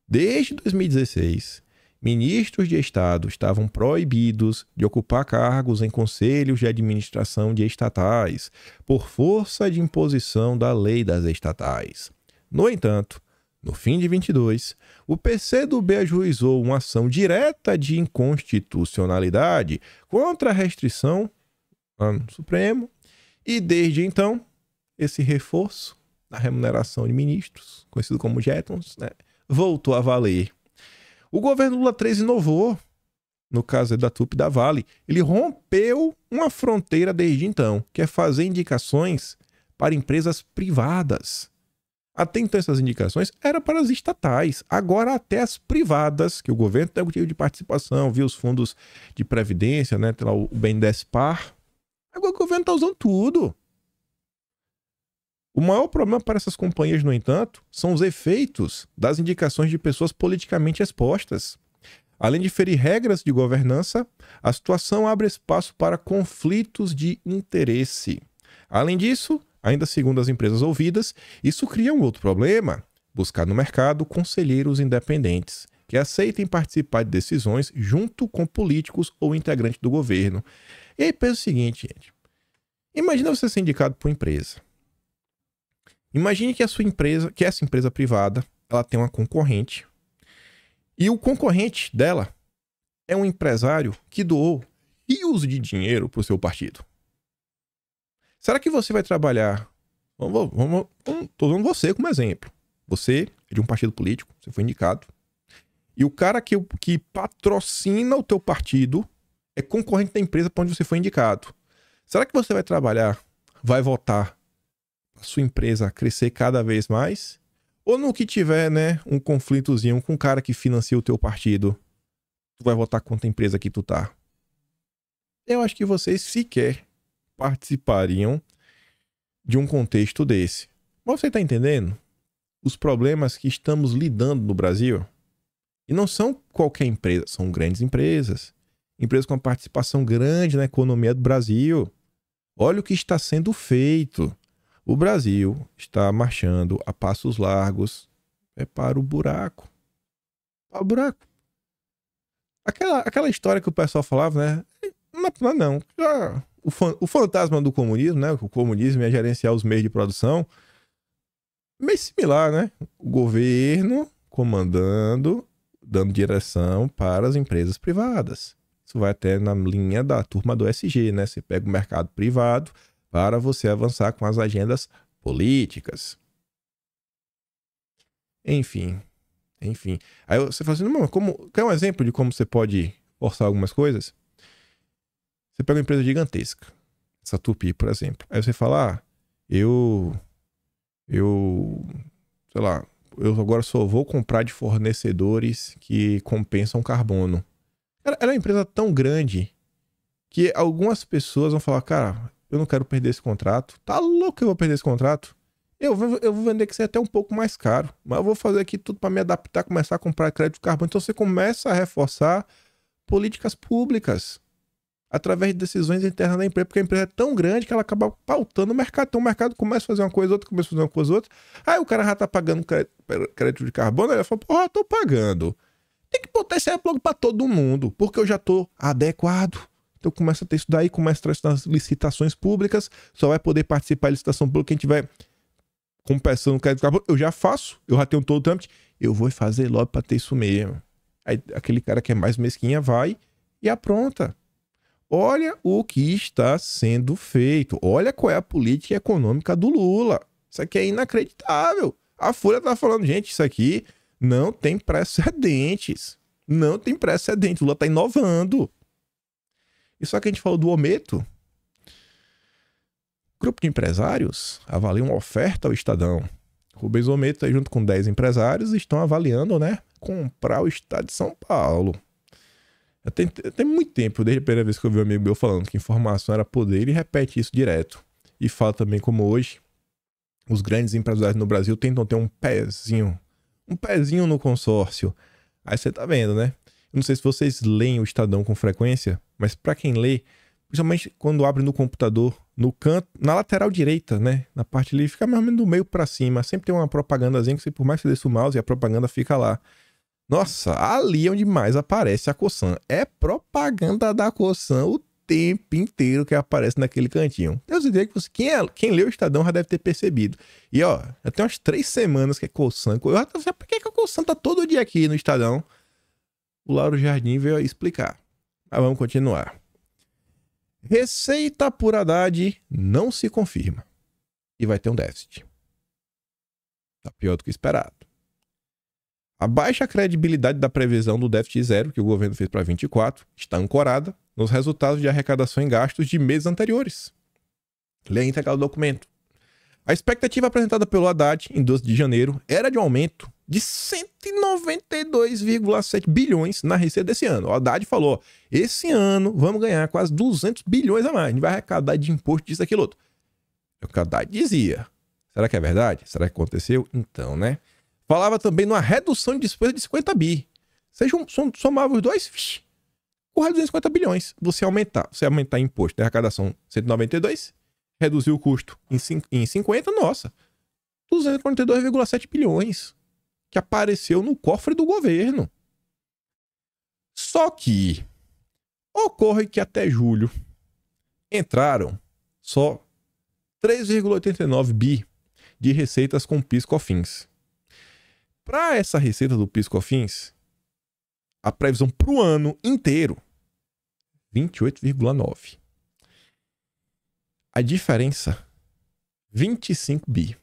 Desde 2016, ministros de Estado estavam proibidos de ocupar cargos em conselhos de administração de estatais, por força de imposição da lei das estatais. No entanto, no fim de 22, o PCdoB ajuizou uma ação direta de inconstitucionalidade contra a restrição no Supremo e, desde então, esse reforço na remuneração de ministros, conhecido como jetons, né, voltou a valer. O governo Lula 3 inovou, no caso da Tupi e da Vale. Ele rompeu uma fronteira desde então, que é fazer indicações para empresas privadas. Até então essas indicações eram para as estatais. Agora até as privadas, que o governo tem o tipo de participação, viu os fundos de previdência, né, tem lá o BNDES Par. Agora o governo está usando tudo. O maior problema para essas companhias, no entanto, são os efeitos das indicações de pessoas politicamente expostas. Além de ferir regras de governança, a situação abre espaço para conflitos de interesse. Além disso, ainda segundo as empresas ouvidas, isso cria um outro problema: buscar no mercado conselheiros independentes que aceitem participar de decisões junto com políticos ou integrantes do governo. E aí pensa o seguinte, gente. Imagina você ser indicado por uma empresa. Imagine que essa empresa privada, ela tem uma concorrente. E o concorrente dela é um empresário que doou rios de dinheiro para o seu partido. Será que você vai trabalhar... Estou dando você como exemplo. Você é de um partido político, você foi indicado. E o cara que patrocina o teu partido é concorrente da empresa para onde você foi indicado. Será que você vai trabalhar, vai votar a sua empresa crescer cada vez mais? Ou no que tiver, né, um conflitozinho com o cara que financia o teu partido, tu vai votar contra a empresa que tu tá? Eu acho que vocês sequer participariam de um contexto desse. Mas você tá entendendo os problemas que estamos lidando no Brasil? E não são qualquer empresa, são grandes empresas. Empresas com participação grande na economia do Brasil. Olha o que está sendo feito. O Brasil está marchando a passos largos para o buraco. Para o buraco. Aquela história que o pessoal falava, né? Não. O fantasma do comunismo, né? O comunismo ia gerenciar os meios de produção. Meio similar, né? O governo comandando, dando direção para as empresas privadas. Isso vai até na linha da turma do SG, né? Você pega o mercado privado para você avançar com as agendas políticas. Enfim. Aí você fala assim, não, quer um exemplo de como você pode forçar algumas coisas? Você pega uma empresa gigantesca, essa Tupi, por exemplo. Aí você fala, sei lá, eu agora só vou comprar de fornecedores que compensam carbono. Ela é uma empresa tão grande que algumas pessoas vão falar, cara, eu não quero perder esse contrato. Tá louco que eu vou perder esse contrato? Eu vou vender que isso é até um pouco mais caro, mas eu vou fazer aqui tudo para me adaptar, começar a comprar crédito de carbono. Então você começa a reforçar políticas públicas através de decisões internas da empresa, porque a empresa é tão grande que ela acaba pautando o mercado. Então o mercado começa a fazer uma coisa, outra começa a fazer uma coisa, outra. Aí o cara já tá pagando crédito de carbono, aí ele fala, porra, eu tô pagando. Tem que botar esse logo para todo mundo, porque eu já tô adequado. Então começa a ter isso daí, começa a trazer nas licitações públicas, só vai poder participar da licitação pública quem tiver compensando o crédito de carbono. Eu já faço, eu já tenho todo o trâmite, eu vou fazer logo para ter isso mesmo. Aí aquele cara que é mais mesquinha vai e apronta. Olha o que está sendo feito. Olha qual é a política econômica do Lula. Isso aqui é inacreditável. A Folha tá falando, gente, isso aqui não tem precedentes. Não tem precedente. O Lula tá inovando. E só que a gente falou do Ometo. Grupo de empresários avalia uma oferta ao Estadão. Rubens Ometo, junto com 10 empresários, estão avaliando, né, comprar o estado de São Paulo. Tem muito tempo, desde a primeira vez que eu vi um amigo meu falando que informação era poder, ele repete isso direto. E fala também como hoje os grandes empresários no Brasil tentam ter um pezinho no consórcio. Aí você tá vendo, né? Eu não sei se vocês leem o Estadão com frequência, mas para quem lê, principalmente quando abre no computador, no canto, na lateral direita, né? Na parte ali, fica mais ou menos do meio para cima. Sempre tem uma propagandazinha que você, por mais que você desça o mouse, a propaganda fica lá. Nossa, ali é onde mais aparece a Cosan. É propaganda da Cosan o tempo inteiro que aparece naquele cantinho. Deus ideia que quem leu o Estadão já deve ter percebido. E ó, já tem umas 3 semanas que é Cosan. Eu já tô por que a Cosan tá todo dia aqui no Estadão? O Lauro Jardim veio explicar. Mas vamos continuar. Receita por Haddad não se confirma. E vai ter um déficit. Tá pior do que esperado. A baixa credibilidade da previsão do déficit zero que o governo fez para 24 está ancorada nos resultados de arrecadação e gastos de meses anteriores. Leia a íntegra do documento. A expectativa apresentada pelo Haddad em 12 de janeiro era de um aumento de 192,7 bilhões na receita desse ano. O Haddad falou, esse ano vamos ganhar quase 200 bilhões a mais. A gente vai arrecadar de imposto disso, aquilo outro. É o que o Haddad dizia. Será que é verdade? Será que aconteceu? Então, né? Falava também numa redução de despesa de 50 bi. Você somava os dois, corre 250 bilhões. Você aumentar imposto de arrecadação 192, reduzir o custo em 50, nossa, 242,7 bilhões que apareceu no cofre do governo. Só que ocorre que até julho entraram só 3,89 bi de receitas com PIS/COFINS. Para essa receita do PIS/COFINS, a previsão para o ano inteiro, 28,9. A diferença, 25 bi.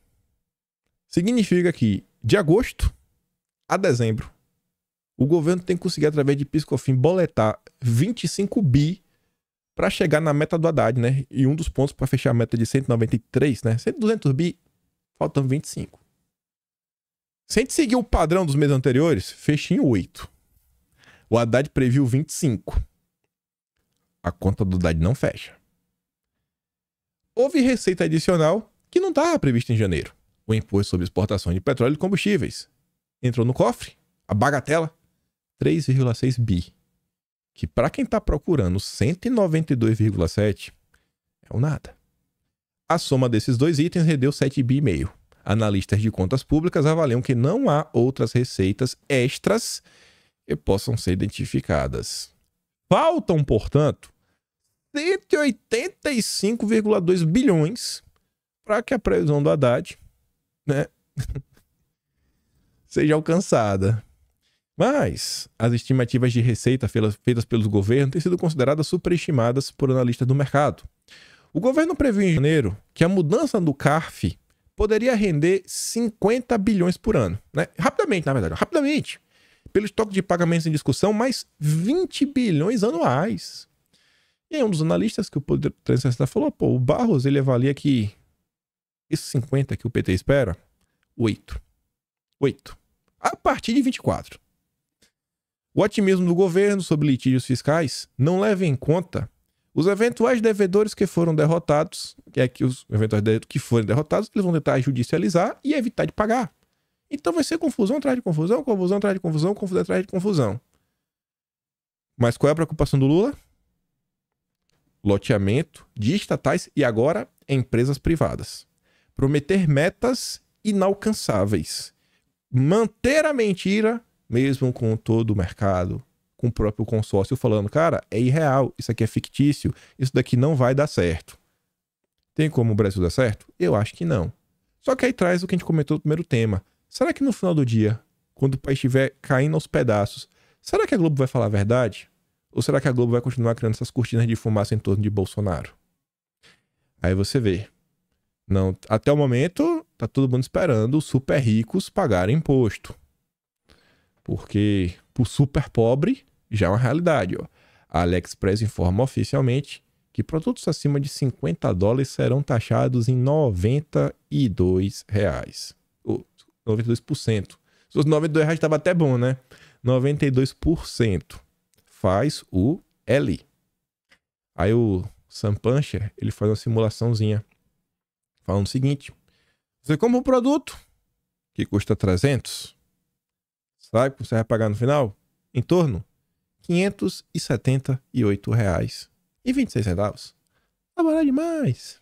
Significa que de agosto a dezembro, o governo tem que conseguir, através de PIS/COFINS, boletar 25 bi para chegar na meta do Haddad, né? E um dos pontos para fechar a meta de 193, né? 200 bi, faltam 25. Se a gente seguir o padrão dos meses anteriores, fecha em 8. O Haddad previu 25. A conta do Haddad não fecha. Houve receita adicional que não estava prevista em janeiro. O imposto sobre exportação de petróleo e combustíveis. Entrou no cofre, a bagatela, 3,6 bi. Que para quem está procurando 192,7 é o nada. A soma desses dois itens rendeu 7,5 bi. Analistas de contas públicas avaliam que não há outras receitas extras que possam ser identificadas. Faltam, portanto, 185,2 bilhões para que a previsão do Haddad, né, seja alcançada. Mas as estimativas de receita feitas pelos governos têm sido consideradas superestimadas por analistas do mercado. O governo previu em janeiro que a mudança do CARF poderia render 50 bilhões por ano. Né? Rapidamente, na verdade. Rapidamente. Pelo estoque de pagamentos em discussão, mais 20 bilhões anuais. E aí um dos analistas que o Poder 360 falou, o Barros, ele avalia que esses 50 que o PT espera, 8. A partir de 24. O otimismo do governo sobre litígios fiscais não leva em conta os eventuais devedores que foram derrotados, que os eventuais devedores que forem derrotados, eles vão tentar judicializar e evitar de pagar. Então vai ser confusão atrás de confusão, confusão atrás de confusão, confusão atrás de confusão. Mas qual é a preocupação do Lula? Loteamento de estatais e agora empresas privadas. Prometer metas inalcançáveis. Manter a mentira, mesmo com todo o mercado, com o próprio consórcio falando, cara, é irreal, isso aqui é fictício, isso daqui não vai dar certo. Tem como o Brasil dar certo? Eu acho que não. Só que aí traz o que a gente comentou no primeiro tema. Será que no final do dia, quando o país estiver caindo aos pedaços, será que a Globo vai falar a verdade? Ou será que a Globo vai continuar criando essas cortinas de fumaça em torno de Bolsonaro? Aí você vê. Não, até o momento, tá todo mundo esperando os super ricos pagarem imposto. Porque pro super pobre já é uma realidade. Ó. A AliExpress informa oficialmente que produtos acima de $50 serão taxados em R$92. Ou 92%. Se os R$92 estava até bom, né? 92%. Faz o L. Aí o Sam Puncher, ele faz uma simulaçãozinha. Falando o seguinte. Você compra um produto que custa 300. Sabe o que você vai pagar no final? Em torno de R$578,26. Tá barato demais.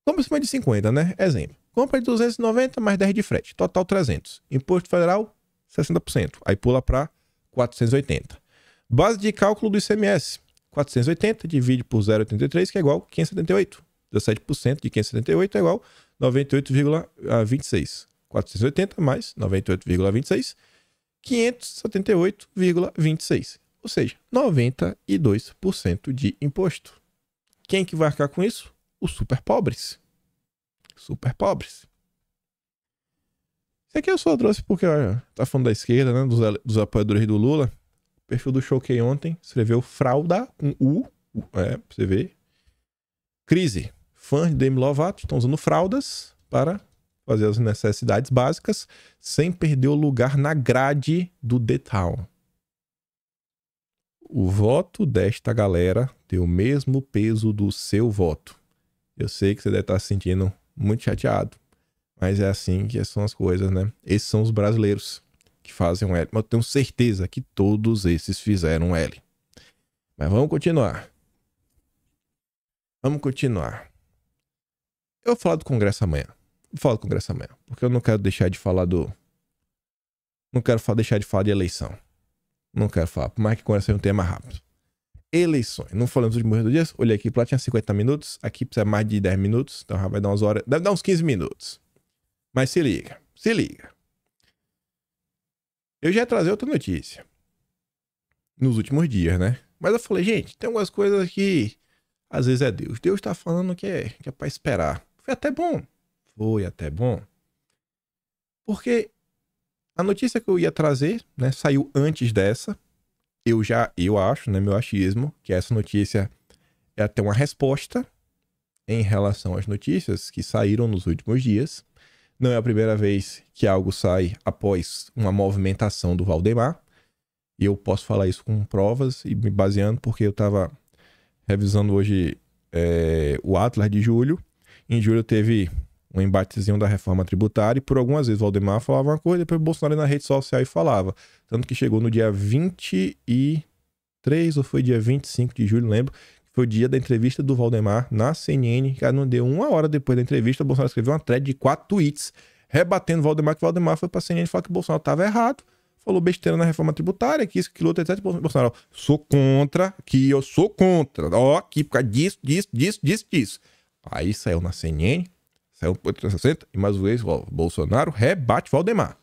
Compra acima de 50, né? Exemplo. Compra de 290 mais 10 de frete. Total 300. Imposto federal, 60%. Aí pula para 480. Base de cálculo do ICMS. 480 divide por 0,83, que é igual a 578. 17% de 578 é igual a 98,26. 480 mais 98,26. 578,26. Ou seja, 92% de imposto. Quem que vai arcar com isso? Os super pobres. Super pobres. Isso aqui eu só trouxe porque tá falando da esquerda, né? Dos apoiadores do Lula. O perfil do Choquei ontem escreveu frauda com U. Pra você ver. Crise. Fãs de Demi Lovato estão usando fraldas para fazer as necessidades básicas sem perder o lugar na grade do The Town. O voto desta galera tem o mesmo peso do seu voto. Eu sei que você deve estar se sentindo muito chateado. Mas é assim que são as coisas, né? Esses são os brasileiros que fazem um L. Mas eu tenho certeza que todos esses fizeram um L. Mas vamos continuar. Vamos continuar. Eu vou falar do Congresso amanhã. Vou falar do Congresso amanhã. Porque eu não quero deixar de falar do... Não quero deixar de falar de eleição. Não quero falar. Por mais que o Congresso seja um tema rápido. Eleições. Não falamos dos últimos 2 dias. Olhei aqui, lá tinha 50 minutos. Aqui precisa mais de 10 minutos. Então já vai dar umas horas. Deve dar uns 15 minutos. Mas se liga. Se liga. Eu já ia trazer outra notícia. Nos últimos dias, né? Mas eu falei, gente, tem algumas coisas que às vezes é Deus. Deus tá falando que é pra esperar. Foi até bom. Foi até bom. Porque a notícia que eu ia trazer, né, saiu antes dessa. Eu acho, né, meu achismo, que essa notícia é até uma resposta em relação às notícias que saíram nos últimos dias. Não é a primeira vez que algo sai após uma movimentação do Valdemar. E eu posso falar isso com provas e me baseando porque eu estava revisando hoje o Atlas de julho. Em julho teve um embatezinho da reforma tributária e por algumas vezes o Valdemar falava uma coisa e depois o Bolsonaro na rede social falava. Tanto que chegou no dia 23 ou foi dia 25 de julho, não lembro. Foi o dia da entrevista do Valdemar na CNN. Cara, não deu uma hora depois da entrevista, o Bolsonaro escreveu uma thread de 4 tweets rebatendo o Valdemar, que o Valdemar foi pra CNN e falou que o Bolsonaro estava errado. Falou besteira na reforma tributária, que isso, que outro, etc. Bolsonaro, sou contra, que eu sou contra. Ó, aqui por causa disso. Aí saiu na CNN, saiu no 360, e mais uma vez, ó, Bolsonaro rebate Valdemar.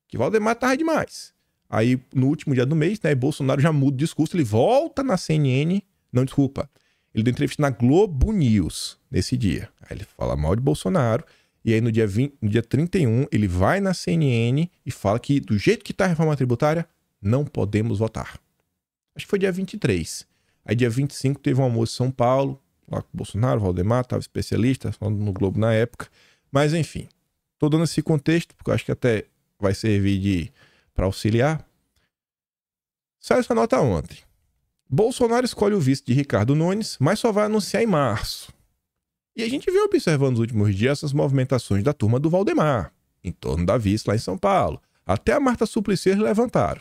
Que Valdemar tava demais. Aí, no último dia do mês, né, Bolsonaro já muda o discurso, ele volta na CNN, não, desculpa, ele deu entrevista na Globo News nesse dia. Aí ele fala mal de Bolsonaro, e aí no dia 31, ele vai na CNN e fala que do jeito que tá a reforma tributária, não podemos votar. Acho que foi dia 23. Aí dia 25 teve um almoço em São Paulo, lá com o Bolsonaro, o Valdemar, tava especialista, falando no Globo na época. Mas enfim, tô dando esse contexto, porque eu acho que até vai servir para auxiliar. Saiu essa nota ontem. Bolsonaro escolhe o vice de Ricardo Nunes, mas só vai anunciar em março. E a gente vem observando nos últimos dias essas movimentações da turma do Valdemar, em torno da vice lá em São Paulo. Até a Marta Suplicy levantaram.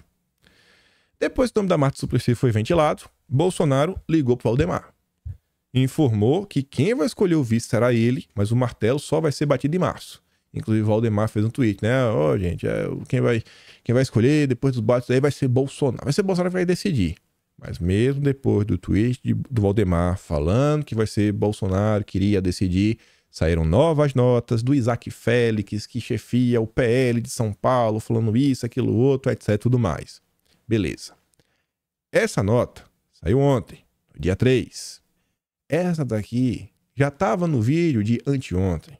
Depois que o nome da Marta Suplicy foi ventilado, Bolsonaro ligou para o Valdemar. Informou que quem vai escolher o vice será ele, mas o martelo só vai ser batido em março. Inclusive o Valdemar fez um tweet, né? Ó, gente, quem vai escolher depois dos bates aí vai ser Bolsonaro. Vai ser Bolsonaro que vai decidir. Mas mesmo depois do tweet do Valdemar falando que vai ser Bolsonaro, queria decidir, saíram novas notas do Isaac Félix, que chefia o PL de São Paulo, falando isso, aquilo, outro, etc, tudo mais. Beleza. Essa nota saiu ontem, no dia 3. Essa daqui já estava no vídeo de anteontem,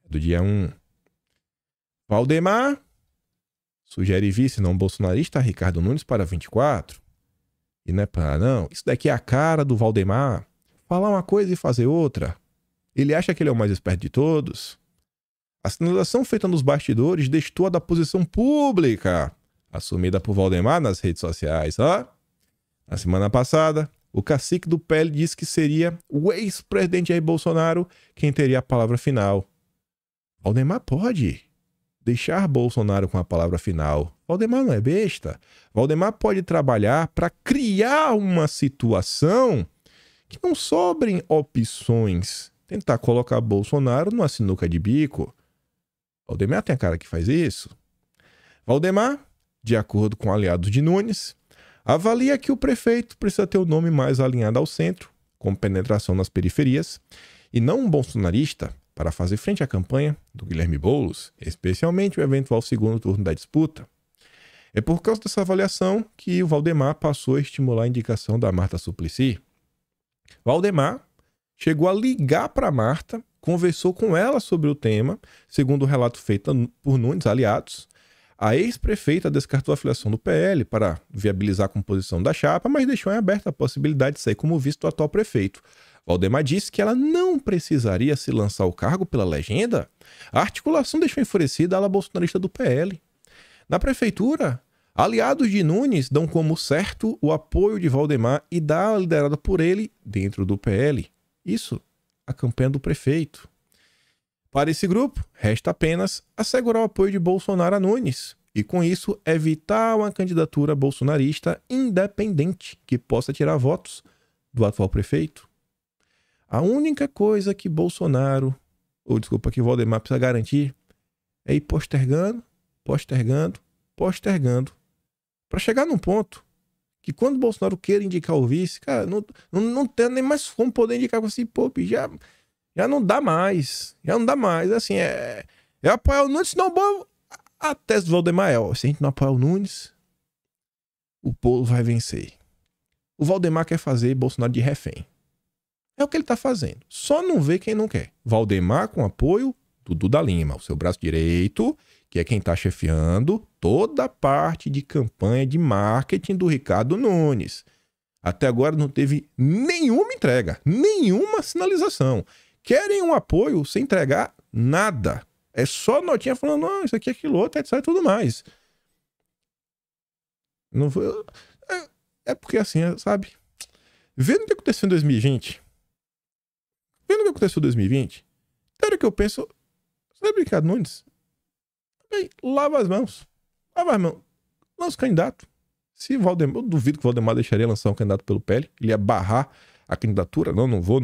do dia 1. Valdemar sugere vice não bolsonarista Ricardo Nunes para 24. E não é para não. Isso daqui é a cara do Valdemar. Falar uma coisa e fazer outra. Ele acha que ele é o mais esperto de todos. A sinalização feita nos bastidores destoa da posição pública assumida por Valdemar nas redes sociais. Ó. Na semana passada, o cacique do PL disse que seria o ex-presidente Jair Bolsonaro quem teria a palavra final. Valdemar pode deixar Bolsonaro com a palavra final. Valdemar não é besta. Valdemar pode trabalhar para criar uma situação que não sobrem opções. Tentar colocar Bolsonaro numa sinuca de bico. Valdemar tem a cara que faz isso. Valdemar, de acordo com aliados de Nunes, avalia que o prefeito precisa ter o nome mais alinhado ao centro, com penetração nas periferias, e não um bolsonarista para fazer frente à campanha do Guilherme Boulos, especialmente o eventual segundo turno da disputa. É por causa dessa avaliação que o Valdemar passou a estimular a indicação da Marta Suplicy. Valdemar chegou a ligar para Marta, conversou com ela sobre o tema, segundo o relato feito por Nunes, aliados. A ex-prefeita descartou a filiação do PL para viabilizar a composição da chapa, mas deixou em aberta a possibilidade de sair como vice do atual prefeito. Valdemar disse que ela não precisaria se lançar ao cargo pela legenda. A articulação deixou enfurecida a ala bolsonarista do PL. Na prefeitura, aliados de Nunes dão como certo o apoio de Valdemar e da ala liderada por ele dentro do PL. Isso, a campanha do prefeito. Para esse grupo, resta apenas assegurar o apoio de Bolsonaro a Nunes e, com isso, evitar uma candidatura bolsonarista independente que possa tirar votos do atual prefeito. A única coisa que que Valdemar precisa garantir é ir postergando, para chegar num ponto que quando Bolsonaro queira indicar o vice, cara, não tem nem mais como poder indicar assim, pô, já não dá mais. Assim, é apoiar o Nunes, senão a tese do Valdemar é, se a gente não apoiar o Nunes, o povo vai vencer. O Valdemar quer fazer Bolsonaro de refém. É o que ele tá fazendo. Só não vê quem não quer. Valdemar com apoio do Duda Lima, o seu braço direito, que é quem tá chefiando toda a parte de campanha de marketing do Ricardo Nunes. Até agora não teve nenhuma entrega, nenhuma sinalização. Querem um apoio sem entregar nada. É só notinha falando, não, isso aqui é aquilo outro, etc e tudo mais. Não foi... É porque assim, sabe? Vendo o que aconteceu em 2020, era que eu penso, sabe, Ricardo Nunes? Bem, lava as mãos. Lança o candidato. Eu duvido que o Valdemar deixaria lançar um candidato pelo PL. Ele ia barrar a candidatura. Não vou.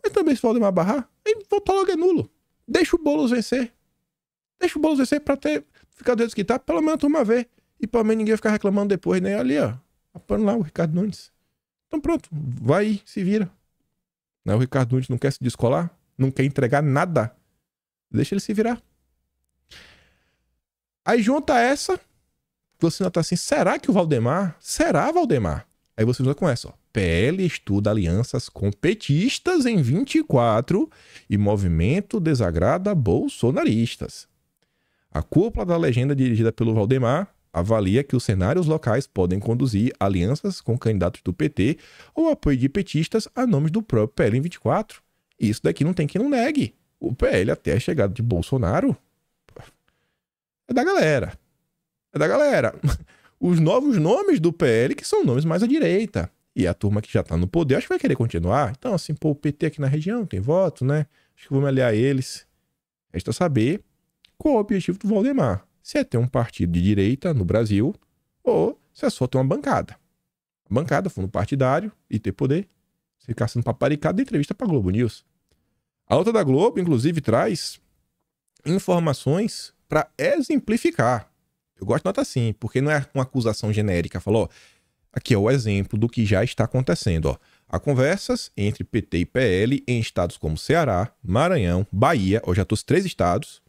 Mas também se o Valdemar barrar, ele votou logo é nulo. Deixa o Boulos vencer. Pra ficar do jeito que tá, pelo menos uma vez. E pelo menos ninguém ficar reclamando depois, né? Ali, ó. Apoiando lá o Ricardo Nunes. Então pronto, vai aí, se vira. O Ricardo Nunes não quer se descolar, não quer entregar nada. Deixa ele se virar. Aí junta essa, você nota assim, será que o Valdemar? Será, Valdemar? Aí você junta com essa, ó. PL estuda alianças com petistas em 24 e movimento desagrada bolsonaristas. A cúpula da legenda dirigida pelo Valdemar avalia que os cenários locais podem conduzir alianças com candidatos do PT ou apoio de petistas a nomes do próprio PL em 24. Isso daqui não tem quem não negue. O PL até a chegada de Bolsonaro é da galera. Os novos nomes do PL que são nomes mais à direita. E a turma que já tá no poder, acho que vai querer continuar. Então, assim, pô, o PT aqui na região tem voto, né? Acho que vou me aliar a eles. Resta saber qual é o objetivo do Valdemar. Se é ter um partido de direita no Brasil ou se é só ter uma bancada. Bancada, fundo partidário e ter poder. Ficar sendo paparicado de entrevista pra Globo News. A outra da Globo, inclusive, traz informações para exemplificar. Eu gosto de notar assim, porque não é uma acusação genérica. Falou, aqui é o exemplo do que já está acontecendo. Ó. Há conversas entre PT e PL em estados como Ceará, Maranhão, Bahia, hoje já trouxe 3 estados,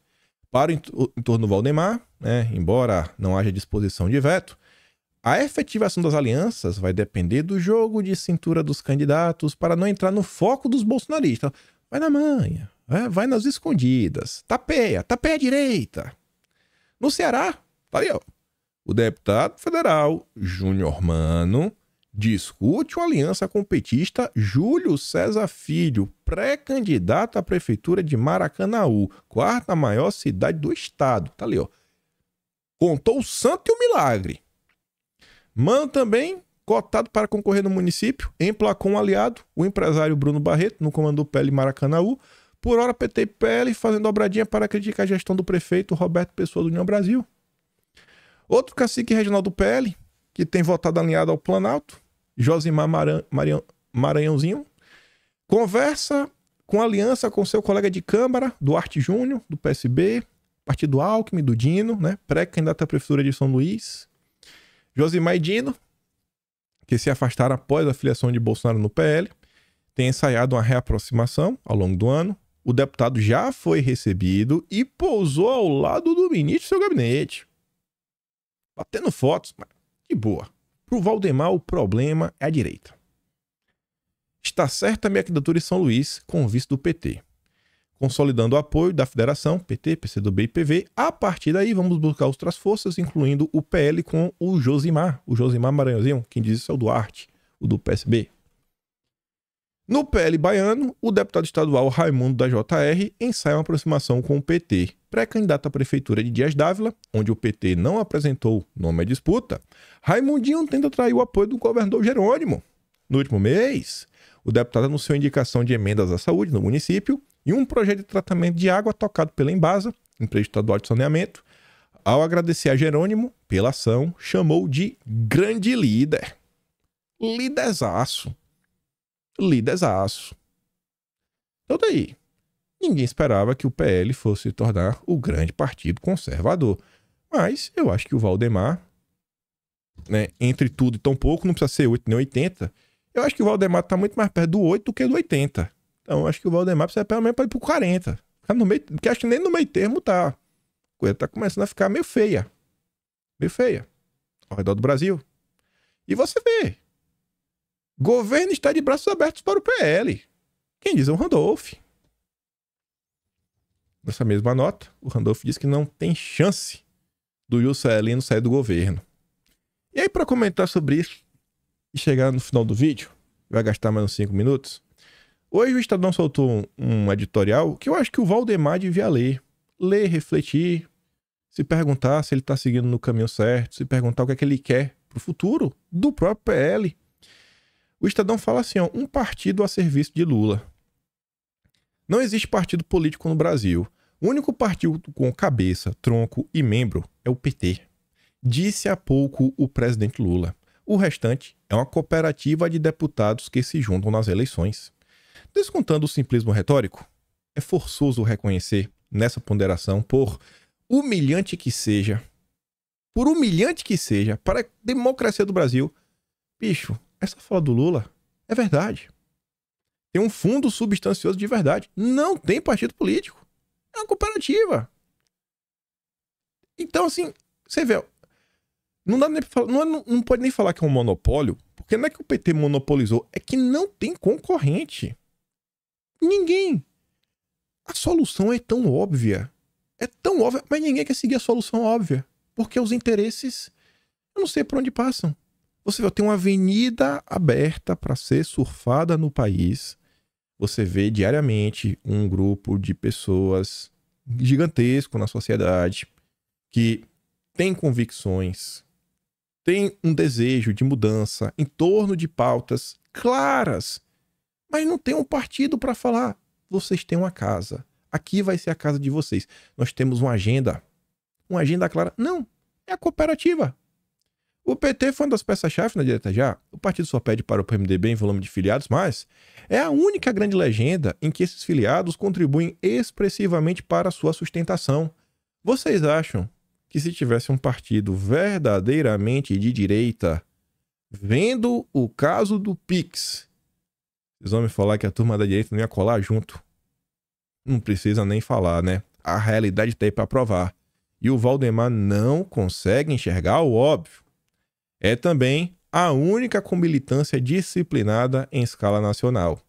para o entorno do Valdemar, né, embora não haja disposição de veto. A efetivação das alianças vai depender do jogo de cintura dos candidatos para não entrar no foco dos bolsonaristas. Vai na manha, vai nas escondidas, tapeia à direita. No Ceará, tá aí, ó. O deputado federal Júnior Mano discute uma aliança com o petista Júlio César Filho, pré-candidato à prefeitura de Maracanaú, 4ª maior cidade do estado. Tá ali, ó. Contou o santo e o milagre. Mano também, cotado para concorrer no município, emplacou um aliado, o empresário Bruno Barreto, no comando do PL Maracanaú. Por hora, PT e PL fazendo dobradinha para criticar a gestão do prefeito Roberto Pessoa do União Brasil. Outro cacique regional do PL, que tem votado alinhado ao Planalto, Josimar Maranhãozinho, conversa com aliança com seu colega de Câmara, Duarte Júnior, do PSB, partido Alckmin, do Dino, né, pré-candidato à prefeitura de São Luís. Josimar e Dino, que se afastaram após a filiação de Bolsonaro no PL, tem ensaiado uma reaproximação ao longo do ano. O deputado já foi recebido e pousou ao lado do ministro do seu gabinete. Batendo fotos, mas de boa. Pro Valdemar, o problema é a direita. Está certa a minha candidatura em São Luís com o vice do PT. Consolidando o apoio da federação, PT, PCdoB e PV. A partir daí, vamos buscar outras forças, incluindo o PL com o Josimar Maranhãozinho. Quem diz isso é o Duarte, o do PSB. No PL baiano, o deputado estadual Raimundo da JR ensaia uma aproximação com o PT. Pré-candidato à prefeitura de Dias Dávila, onde o PT não apresentou nome à disputa, Raimundinho tenta atrair o apoio do governador Jerônimo. No último mês, o deputado anunciou a indicação de emendas à saúde no município e um projeto de tratamento de água tocado pela Embasa, Empresa Estadual de Saneamento. Ao agradecer a Jerônimo pela ação, chamou de grande líder. Líderzaço. Líderzaço. Então daí, ninguém esperava que o PL fosse se tornar o grande partido conservador. Mas eu acho que o Valdemar, né, entre tudo e tão pouco, não precisa ser 8 nem 80. Eu acho que o Valdemar está muito mais perto do 8 do que do 80. Então eu acho que o Valdemar precisa pelo menos ir pro 40. Ficar no meio, porque acho que nem no meio termo tá. A coisa tá começando a ficar meio feia. Meio feia. Ao redor do Brasil. E você vê. Governo está de braços abertos para o PL. Quem diz é o Randolph. Nessa mesma nota, o Randolph diz que não tem chance do Juscelino sair do governo. E aí, para comentar sobre isso e chegar no final do vídeo, vai gastar mais uns 5 minutos. Hoje o Estadão soltou um editorial que eu acho que o Valdemar devia ler. Ler, refletir, se perguntar se ele está seguindo no caminho certo, se perguntar o que é que ele quer para o futuro do próprio PL. O Estadão fala assim, ó, um partido a serviço de Lula. Não existe partido político no Brasil. O único partido com cabeça, tronco e membro é o PT. Disse há pouco o presidente Lula. O restante é uma cooperativa de deputados que se juntam nas eleições. Descontando o simplismo retórico, é forçoso reconhecer nessa ponderação, por humilhante que seja, para a democracia do Brasil, bicho, essa fala do Lula é verdade. Tem um fundo substancioso de verdade. Não tem partido político. É uma cooperativa. Então, assim, você vê, não dá nem pra falar, não pode nem falar que é um monopólio, porque não é que o PT monopolizou, é que não tem concorrente. Ninguém. A solução é tão óbvia. É tão óbvia, mas ninguém quer seguir a solução óbvia. Porque os interesses, eu não sei por onde passam. Você vê, tem uma avenida aberta para ser surfada no país. Você vê diariamente um grupo de pessoas gigantesco na sociedade que tem convicções, tem um desejo de mudança em torno de pautas claras, mas não tem um partido para falar. Vocês têm uma casa. Aqui vai ser a casa de vocês. Nós temos uma agenda clara. Não, é a cooperativa. O PT foi uma das peças-chave na direita já. O partido só pede para o PMDB em volume de filiados, mas é a única grande legenda em que esses filiados contribuem expressivamente para a sua sustentação. Vocês acham que se tivesse um partido verdadeiramente de direita, vendo o caso do Pix, vocês vão me falar que a turma da direita não ia colar junto? Não precisa nem falar, né? A realidade está aí para provar. E o Valdemar não consegue enxergar o óbvio. É também a única com militância disciplinada em escala nacional.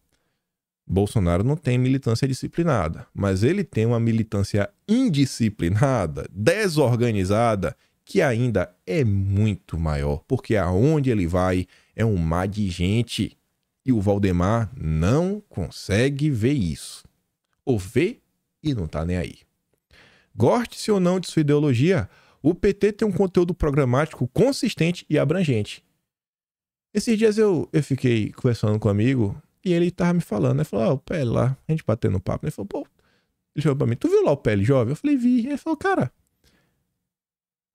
Bolsonaro não tem militância disciplinada, mas ele tem uma militância indisciplinada, desorganizada, que ainda é muito maior, porque aonde ele vai é um mar de gente. E o Valdemar não consegue ver isso. Ou vê e não tá nem aí. Goste-se ou não de sua ideologia, o PT tem um conteúdo programático consistente e abrangente. Esses dias eu fiquei conversando com um amigo e ele tava me falando, né? Falou, o PL lá, a gente batendo papo. Ele falou, pô, ele chegou pra mim, tu viu lá o PL jovem? Eu falei, vi. Ele falou, cara,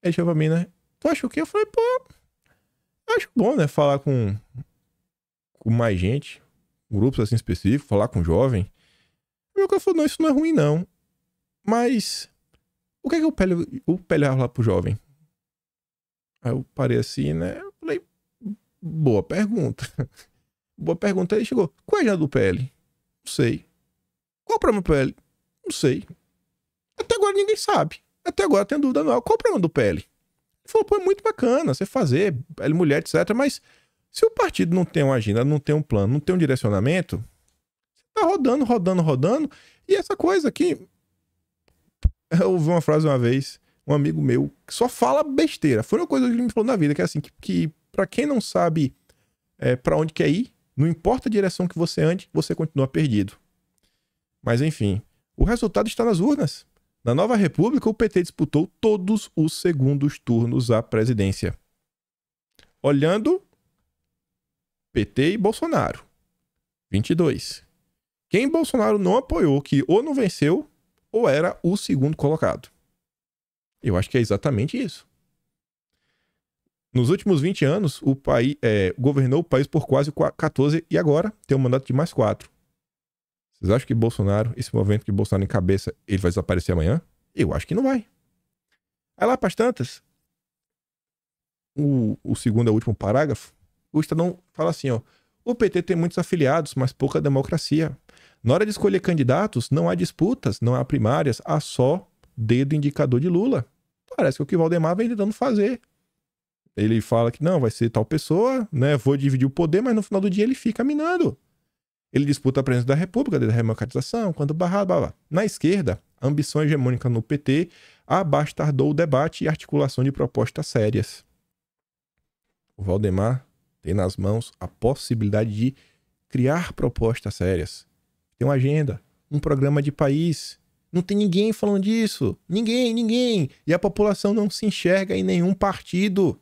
ele chegou pra mim, né? Tu acha o quê? Eu falei, pô, eu acho bom, né? Falar com mais gente, grupos assim específicos, falar com jovem. E o cara falou, não, isso não é ruim não. Mas o que é que o PL vai falar pro jovem? Aí eu parei assim, né? Eu falei, boa pergunta. Boa pergunta. Aí ele chegou, qual é a agenda do PL? Não sei. Qual é o problema do PL? Não sei. Até agora ninguém sabe. Até agora tem dúvida não. Qual é o problema do PL? Ele falou, pô, é muito bacana você fazer, PL mulher, etc. Mas se o partido não tem uma agenda, não tem um plano, não tem um direcionamento, você tá rodando. E essa coisa aqui... Eu ouvi uma frase uma vez, um amigo meu, que só fala besteira. Foi uma coisa que ele me falou na vida, que é assim, que pra quem não sabe pra onde quer ir, não importa a direção que você ande, você continua perdido. Mas enfim, o resultado está nas urnas. Na Nova República, o PT disputou todos os segundos turnos à presidência. Olhando PT e Bolsonaro, 22. Quem Bolsonaro não apoiou, que ou não venceu, ou era o segundo colocado. Eu acho que é exatamente isso. Nos últimos 20 anos, o país governou o país por quase 14 e agora tem um mandato de mais 4. Vocês acham que Bolsonaro, esse movimento que Bolsonaro encabeça, ele vai desaparecer amanhã? Eu acho que não vai. Aí lá para as tantas, o segundo e último parágrafo, o Estadão fala assim, ó, o PT tem muitos afiliados, mas pouca democracia. Na hora de escolher candidatos, não há disputas, não há primárias, há só dedo indicador de Lula. Parece que é o que o Valdemar vem tentando fazer. Ele fala que não, vai ser tal pessoa, né? Vou dividir o poder, mas no final do dia ele fica minando. Ele disputa a presidência da República, desde a democratização, quando barrado, blá, blá. Na esquerda, a ambição hegemônica no PT abastardou o debate e articulação de propostas sérias. O Valdemar tem nas mãos a possibilidade de criar propostas sérias. Tem uma agenda, um programa de país. Não tem ninguém falando disso. Ninguém. E a população não se enxerga em nenhum partido.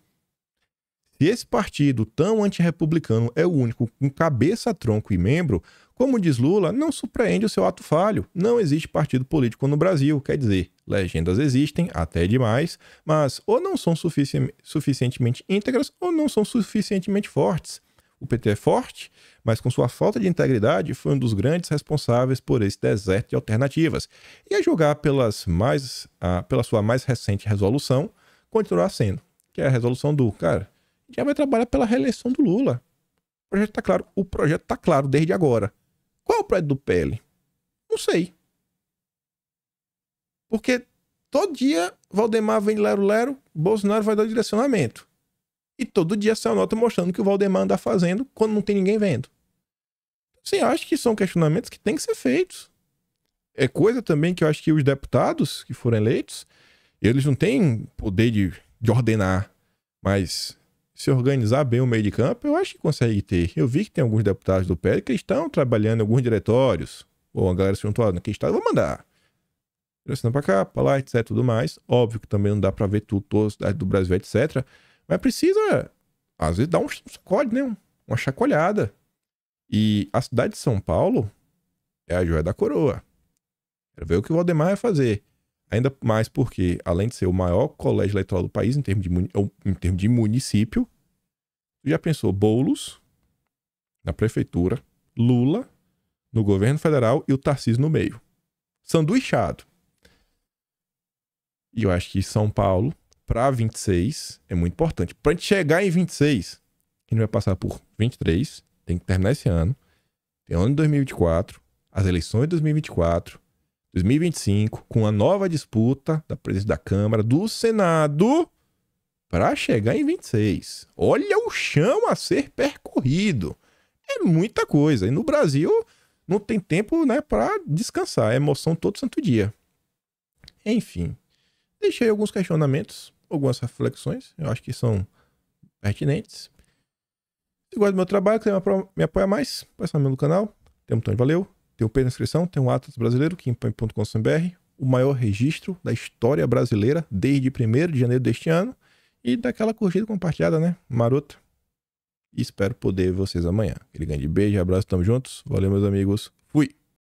Se esse partido tão antirrepublicano é o único com cabeça, tronco e membro, como diz Lula, não surpreende o seu ato falho. Não existe partido político no Brasil. Quer dizer, legendas existem, até demais, mas ou não são suficientemente íntegras ou não são suficientemente fortes. O PT é forte, mas com sua falta de integridade foi um dos grandes responsáveis por esse deserto de alternativas. E a julgar pela sua mais recente resolução, continuará sendo, que é a resolução do, cara, já vai trabalhar pela reeleição do Lula. O projeto tá claro desde agora. Qual é o projeto do PL? Não sei. Porque todo dia Valdemar vem lero-lero, Bolsonaro vai dar direcionamento. E todo dia sai uma nota mostrando que o Valdemar anda fazendo quando não tem ninguém vendo. Sim, eu acho que são questionamentos que têm que ser feitos. É coisa também que eu acho que os deputados que foram eleitos, eles não têm poder de ordenar, mas se organizar bem o meio de campo, eu acho que consegue ter. Eu vi que tem alguns deputados do PL que estão trabalhando em alguns diretórios, ou a galera se juntou naquele estado, vou mandar. Direcionando pra cá, pra lá, etc, tudo mais. Óbvio que também não dá pra ver tudo, toda a cidade do Brasil, etc. Mas precisa, às vezes, dar um sacode, né? Uma chacoalhada. E a cidade de São Paulo é a joia da coroa. Quero ver o que o Valdemar vai fazer. Ainda mais porque, além de ser o maior colégio eleitoral do país, em termos de município, já pensou Boulos na prefeitura, Lula no governo federal e o Tarcísio no meio. Sanduichado. E eu acho que São Paulo, para 26, é muito importante. Para a gente chegar em 26, a gente vai passar por 23, tem que terminar esse ano, tem o ano de 2024, as eleições de 2024, 2025, com a nova disputa da presidência da Câmara, do Senado, para chegar em 26. Olha o chão a ser percorrido. É muita coisa. E no Brasil não tem tempo, né, para descansar. É emoção todo santo dia. Enfim, deixei alguns questionamentos, algumas reflexões. Eu acho que são pertinentes. Se gosta do meu trabalho, quer me apoiar mais, passa no meu canal. Tem um botão de valeu. Tem o P na inscrição, tem o Atlas Brasileiro, kimpam.com.br, o maior registro da história brasileira desde 1º de janeiro deste ano. E daquela curtida compartilhada, né? Marota. E espero poder ver vocês amanhã. Aquele grande beijo, abraço, tamo juntos. Valeu, meus amigos.